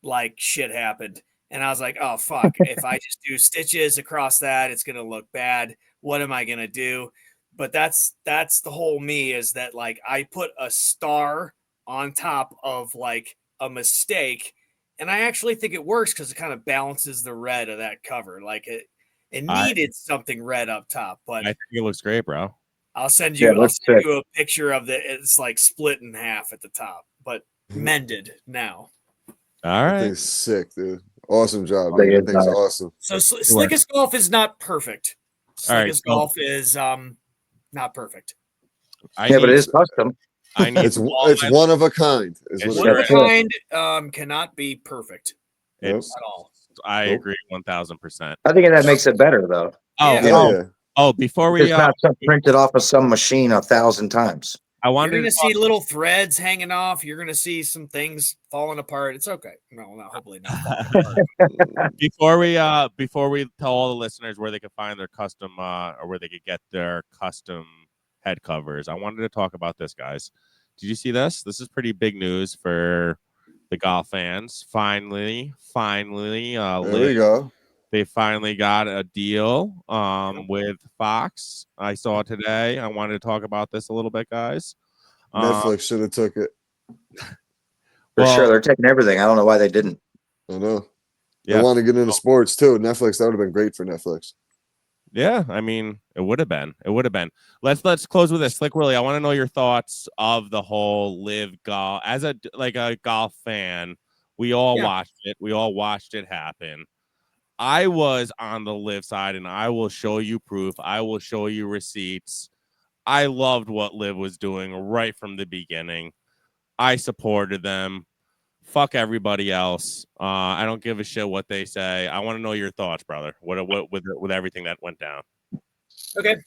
[SPEAKER 5] like shit happened. And I was like, oh, fuck. If I just do stitches across that, it's going to look bad. What am I going to do? But that's the whole me is that like I put a star on top of like a mistake. And I actually think it works because it kind of balances the red of that cover. Like it needed something red up top, but
[SPEAKER 2] I think it looks great, bro.
[SPEAKER 5] I'll send you a picture of it's like split in half at the top, but mended now.
[SPEAKER 2] All right.
[SPEAKER 3] That thing's sick, dude. Awesome job, man. That thing's awesome.
[SPEAKER 5] So Slickest Golf is not perfect. Slickest Golf is not perfect.
[SPEAKER 4] But it is custom.
[SPEAKER 3] It's one of a kind.
[SPEAKER 5] One of a kind cannot be perfect
[SPEAKER 3] at
[SPEAKER 5] all.
[SPEAKER 2] I agree 1000%.
[SPEAKER 4] I think that makes it better though.
[SPEAKER 2] Before we
[SPEAKER 4] it's not printed off of some machine 1,000 times.
[SPEAKER 5] You're going to see little threads hanging off. You're going to see some things falling apart. It's okay. No, hopefully not.
[SPEAKER 2] Before we tell all the listeners where they can find their custom or where they could get their custom head covers, I wanted to talk about this, guys. Did you see this? This is pretty big news for the golf fans. Finally,
[SPEAKER 3] there we go.
[SPEAKER 2] They finally got a deal with Fox. I saw today. I wanted to talk about this a little bit, guys.
[SPEAKER 3] Netflix should have took it.
[SPEAKER 4] For sure, they're taking everything. I don't know why they didn't.
[SPEAKER 3] I know. They want to get into sports too. Netflix, that would have been great for Netflix.
[SPEAKER 2] Yeah, I mean, it would have been. Let's close with this. Slick Willie, I want to know your thoughts of the whole live golf. As a golf fan, we all watched it. We all watched it happen. I was on the live side, and I will show you proof. I will show you receipts. I loved what live was doing right from the beginning. I supported them. Fuck everybody else. I don't give a shit what they say. I want to know your thoughts, brother. What with everything that went down?
[SPEAKER 5] Okay.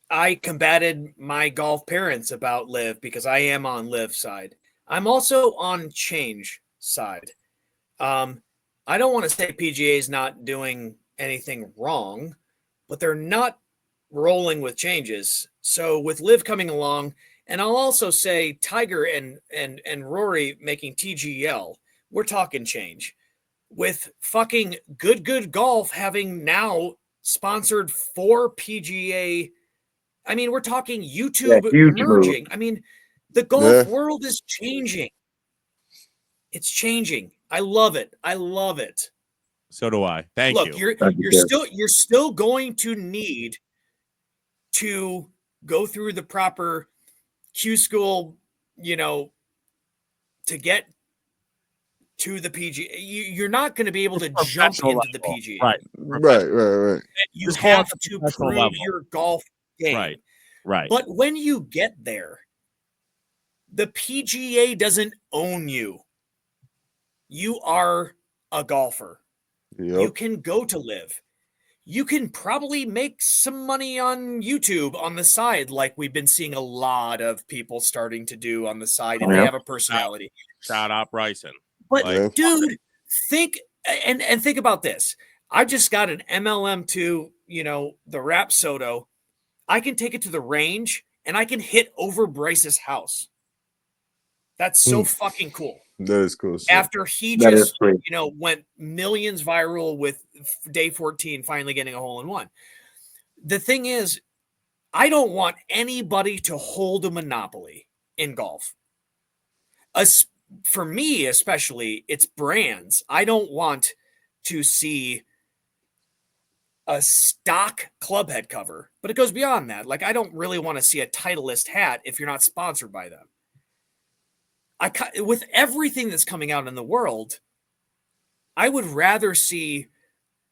[SPEAKER 5] I combated my golf parents about live because I am on live side. I'm also on change side. I don't want to say PGA is not doing anything wrong, but they're not rolling with changes. So with live coming along, and I'll also say Tiger and Rory making TGL, we're talking change. With fucking good golf having now sponsored for PGA. I mean, we're talking YouTube
[SPEAKER 4] huge
[SPEAKER 5] merging.
[SPEAKER 4] move.
[SPEAKER 5] I mean, the golf
[SPEAKER 3] Yeah.
[SPEAKER 5] world is changing. It's changing. I love it. I love it.
[SPEAKER 2] So do I. Thank
[SPEAKER 5] Look,
[SPEAKER 2] you.
[SPEAKER 5] you're still going to need to go through the proper Q school, to get to the PGA. You're not going to be able to jump
[SPEAKER 2] Professional
[SPEAKER 5] into the
[SPEAKER 2] level.
[SPEAKER 5] PGA.
[SPEAKER 2] Right.
[SPEAKER 3] Right.
[SPEAKER 5] You
[SPEAKER 2] Just call it
[SPEAKER 5] have
[SPEAKER 2] the
[SPEAKER 5] to
[SPEAKER 2] professional
[SPEAKER 5] prove
[SPEAKER 2] level.
[SPEAKER 5] your golf game.
[SPEAKER 2] Right.
[SPEAKER 5] But when you get there, the PGA doesn't own you. You are a golfer. You
[SPEAKER 3] Yep.
[SPEAKER 5] can go to live. You can probably make some money on YouTube on the side, like we've been seeing a lot of people starting to do on the side, and they have a personality.
[SPEAKER 2] Shout out Bryson.
[SPEAKER 5] But
[SPEAKER 3] Yeah.
[SPEAKER 5] dude, think about this. I just got an MLM2, the Rapsodo. I can take it to the range and I can hit over Bryce's house. That's so fucking cool.
[SPEAKER 3] That is cool.
[SPEAKER 5] After he
[SPEAKER 4] That is
[SPEAKER 5] just,
[SPEAKER 4] sweet.
[SPEAKER 5] went millions viral with day 14 finally getting a hole in one. The thing is, I don't want anybody to hold a monopoly in golf. For me, especially, it's brands. I don't want to see a stock club head cover, but it goes beyond that. Like, I don't really want to see a Titleist hat if you're not sponsored by them. With everything that's coming out in the world, I would rather see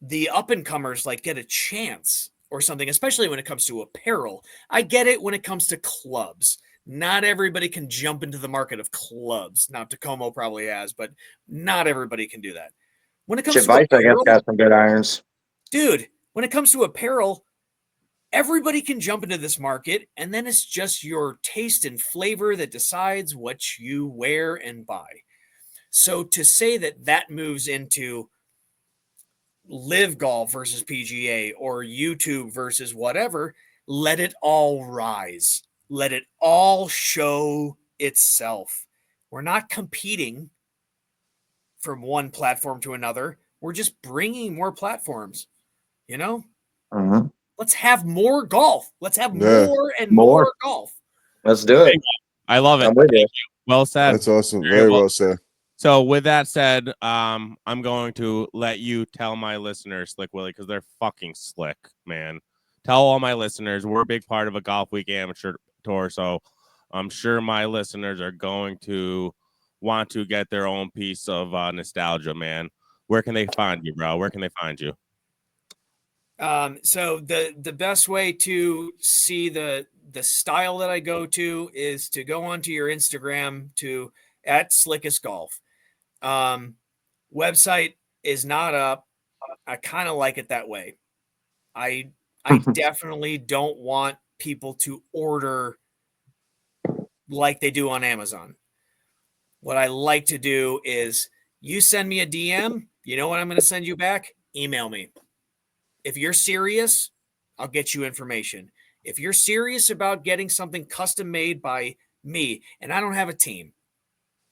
[SPEAKER 5] the up and comers like get a chance or something, especially when it comes to apparel. I get it when it comes to clubs. Not everybody can jump into the market of clubs. Now, Tacoma probably has, but not everybody can do that. When it comes to
[SPEAKER 4] Vice, I guess,
[SPEAKER 5] apparel,
[SPEAKER 4] got some good irons.
[SPEAKER 5] dude, when it comes to apparel, everybody can jump into this market, and then it's just your taste and flavor that decides what you wear and buy. So to say that moves into live golf versus PGA or YouTube versus whatever, let it all rise. Let it all show itself. We're not competing from one platform to another. We're just bringing more platforms,
[SPEAKER 4] Mhm.
[SPEAKER 5] Let's have more golf. Let's have
[SPEAKER 3] Yeah.
[SPEAKER 5] more and
[SPEAKER 4] More.
[SPEAKER 5] more golf.
[SPEAKER 4] Let's do it.
[SPEAKER 2] I love it.
[SPEAKER 4] I'm with you.
[SPEAKER 2] Well said.
[SPEAKER 3] That's awesome.
[SPEAKER 2] Very
[SPEAKER 3] Very
[SPEAKER 2] well-
[SPEAKER 3] well said.
[SPEAKER 2] So with that said, I'm going to let you tell my listeners, Slick Willie, because they're fucking slick, man. Tell all my listeners we're a big part of a Golf Week amateur tour, so I'm sure my listeners are going to want to get their own piece of nostalgia, man. Where can they find you, bro? Where can they find you?
[SPEAKER 5] So the best way to see the style that I go to is to go onto your Instagram to @SlickestGolf. Website is not up. I kind of like it that way. I definitely don't want people to order like they do on Amazon. What I like to do is you send me a DM. You know what I'm going to send you back? Email me. If you're serious, I'll get you information. If you're serious about getting something custom made by me, and I don't have a team.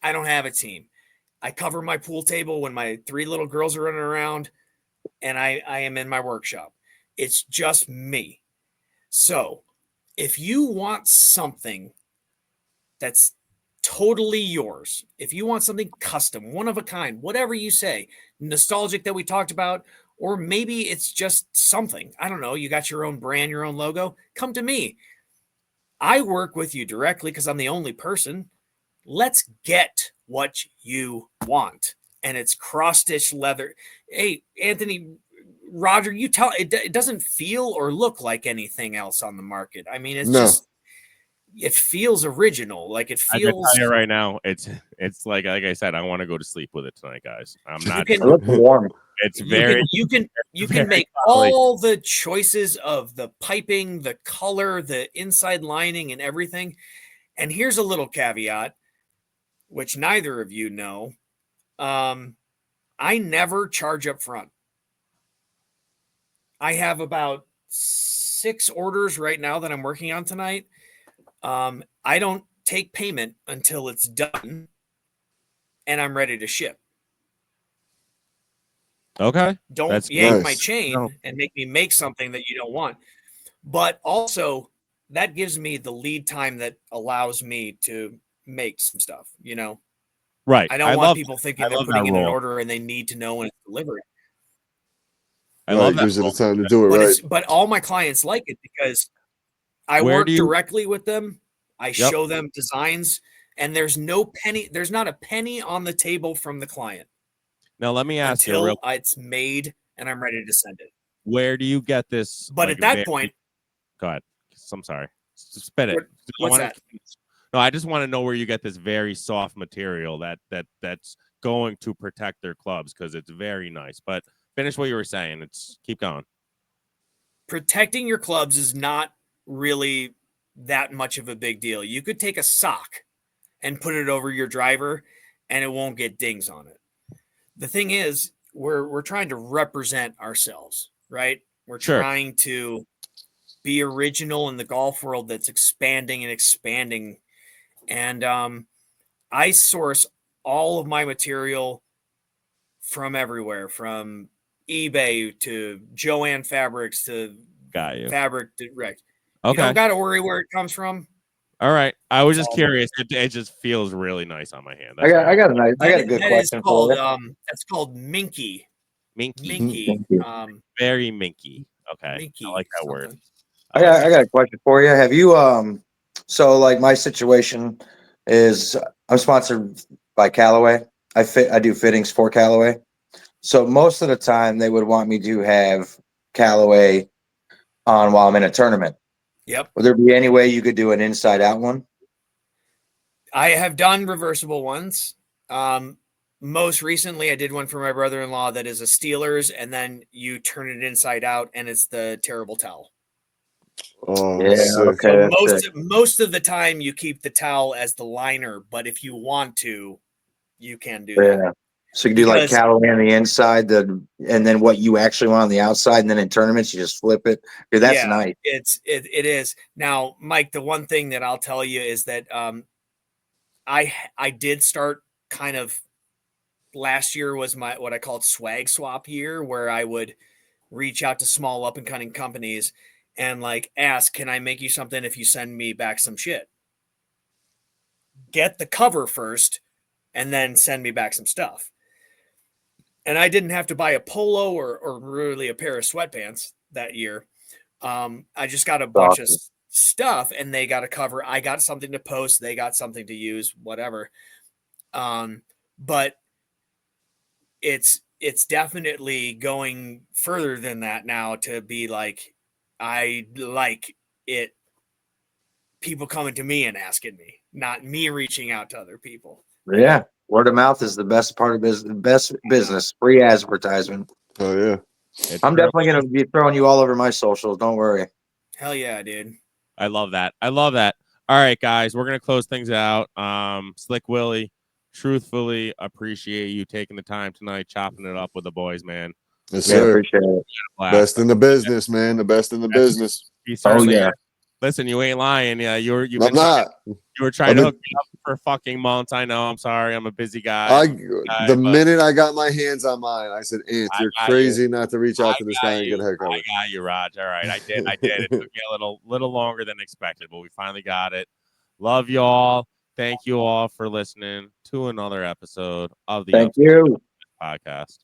[SPEAKER 5] I cover my pool table when my 3 little girls are running around, and I am in my workshop. It's just me. So if you want something that's totally yours, if you want something custom, one of a kind, whatever you say, nostalgic that we talked about, or maybe it's just something, I don't know, you got your own brand, your own logo, come to me. I work with you directly because I'm the only person. Let's get what you want. And it's cross-stitch leather. Hey, Anthony, Roger, you tell it doesn't feel or look like anything else on the market. I mean, it's just, it feels original. Like it
[SPEAKER 2] I
[SPEAKER 5] feels.
[SPEAKER 2] can tell you right now, it's like I said, I want to go to sleep with it tonight, guys. I'm not.
[SPEAKER 4] It looks warm.
[SPEAKER 2] It's very.
[SPEAKER 5] You can
[SPEAKER 2] very
[SPEAKER 5] make
[SPEAKER 2] solid.
[SPEAKER 5] all the choices of the piping, the color, the inside lining, and everything. And here's a little caveat, which neither of you know. I never charge up front. I have about 6 orders right now that I'm working on tonight. I don't take payment until it's done and I'm ready to ship.
[SPEAKER 2] Okay.
[SPEAKER 5] Don't
[SPEAKER 2] That's
[SPEAKER 5] yank my
[SPEAKER 3] nice.
[SPEAKER 5] chain
[SPEAKER 2] No.
[SPEAKER 5] and make me make something that you don't want. But also, that gives me the lead time that allows me to make some stuff, you know?
[SPEAKER 2] Right.
[SPEAKER 5] I don't
[SPEAKER 2] I
[SPEAKER 5] want
[SPEAKER 2] love
[SPEAKER 5] people
[SPEAKER 2] I
[SPEAKER 5] thinking they're
[SPEAKER 2] love that
[SPEAKER 5] putting in an
[SPEAKER 2] rule.
[SPEAKER 5] order and they need to know when it's delivered.
[SPEAKER 2] I
[SPEAKER 3] Right,
[SPEAKER 2] love
[SPEAKER 3] it
[SPEAKER 2] that
[SPEAKER 3] gives you the
[SPEAKER 2] rule.
[SPEAKER 3] time to do it.
[SPEAKER 5] But
[SPEAKER 3] Right.
[SPEAKER 5] but all my clients like it because I
[SPEAKER 2] Where
[SPEAKER 5] work
[SPEAKER 2] do you
[SPEAKER 5] directly with them. I
[SPEAKER 2] Yep.
[SPEAKER 5] show them designs, and there's not a penny on the table from the client
[SPEAKER 2] Now let me ask you
[SPEAKER 5] until it's made and I'm ready to send it.
[SPEAKER 2] where do you get this
[SPEAKER 5] But
[SPEAKER 2] like
[SPEAKER 5] at that point,
[SPEAKER 2] go ahead. I'm sorry. Spit it.
[SPEAKER 5] what's that?
[SPEAKER 2] No, I just want to know where you get this very soft material that's going to protect their clubs because it's very nice. But finish what you were saying. It's keep going.
[SPEAKER 5] Protecting your clubs is not really that much of a big deal. You could take a sock and put it over your driver and it won't get dings on it. The thing is, we're trying to represent ourselves, right? We're
[SPEAKER 2] Sure.
[SPEAKER 5] trying to be original in the golf world that's expanding and expanding. And I source all of my material from everywhere, from eBay to Joanne Fabrics to
[SPEAKER 2] Got you.
[SPEAKER 5] Fabric Direct. You
[SPEAKER 2] Okay.
[SPEAKER 5] don't got to worry where it comes from.
[SPEAKER 2] All right. I was
[SPEAKER 5] It's
[SPEAKER 2] just
[SPEAKER 5] all-
[SPEAKER 2] curious. It just feels really nice on my hand.
[SPEAKER 4] I got a good
[SPEAKER 5] That is
[SPEAKER 4] question for
[SPEAKER 5] called
[SPEAKER 4] you.
[SPEAKER 5] that's called minky.
[SPEAKER 2] Minky.
[SPEAKER 5] Minky.
[SPEAKER 2] Very minky. Okay.
[SPEAKER 5] Minky.
[SPEAKER 2] I like that word.
[SPEAKER 5] something.
[SPEAKER 4] I got a question for you. Have you so like my situation is I'm sponsored by Callaway. I do fittings for Callaway. So most of the time they would want me to have Callaway on while I'm in a tournament.
[SPEAKER 5] Yep.
[SPEAKER 4] Would there be any way you could do an inside out one?
[SPEAKER 5] I have done reversible ones. Most recently, I did one for my brother-in-law that is a Steelers, and then you turn it inside out, and it's the terrible towel.
[SPEAKER 3] Oh,
[SPEAKER 4] Yeah,
[SPEAKER 3] sick.
[SPEAKER 4] okay.
[SPEAKER 5] So most of the time, you keep the towel as the liner, but if you want to, you can do that.
[SPEAKER 4] Yeah. So you can do like
[SPEAKER 5] Because-
[SPEAKER 4] Callaway on the inside, and then what you actually want on the outside, and then in tournaments you just flip it. Yeah, that's
[SPEAKER 5] Yeah,
[SPEAKER 4] nice.
[SPEAKER 5] It is. Now, Mike, the one thing that I'll tell you is that I did start kind of last year was my what I called swag swap year, where I would reach out to small up and coming companies and like ask, can I make you something if you send me back some shit? Get the cover first and then send me back some stuff. And I didn't have to buy a polo or really a pair of sweatpants that year. I just got a bunch of stuff and they got a cover. I got something to post. They got something to use, whatever. But it's definitely going further than that now to be like, I like it. People coming to me and asking me, not me reaching out to other people.
[SPEAKER 4] Yeah. Word of mouth is the best part of business. Best business. Free advertisement.
[SPEAKER 3] Oh yeah.
[SPEAKER 4] I'm definitely gonna be throwing you all over my socials. Don't worry.
[SPEAKER 5] Hell yeah, dude.
[SPEAKER 2] I love that. I love that. All right, guys, we're gonna close things out. Slick Willie, truthfully appreciate you taking the time tonight, chopping it up with the boys, man.
[SPEAKER 3] Yes,
[SPEAKER 4] Yeah,
[SPEAKER 3] sir.
[SPEAKER 4] appreciate it.
[SPEAKER 3] Best in the business, man. The best in the business.
[SPEAKER 2] He certainly
[SPEAKER 4] yeah.
[SPEAKER 2] is. Listen, you ain't lying. Yeah, you were trying
[SPEAKER 3] I've
[SPEAKER 2] to
[SPEAKER 3] been-
[SPEAKER 2] hook me up for fucking months. I know. I'm sorry. I'm a busy guy.
[SPEAKER 3] The minute I got my hands on mine, I said, "Ant, you're
[SPEAKER 2] got
[SPEAKER 3] crazy not to reach out to this
[SPEAKER 2] got
[SPEAKER 3] guy and get a haircut."
[SPEAKER 2] I got you, Raj. All right, I did. It took me a little longer than expected, but we finally got it. Love you all. Thank you all for listening to another episode of the
[SPEAKER 4] Thank you.
[SPEAKER 2] podcast.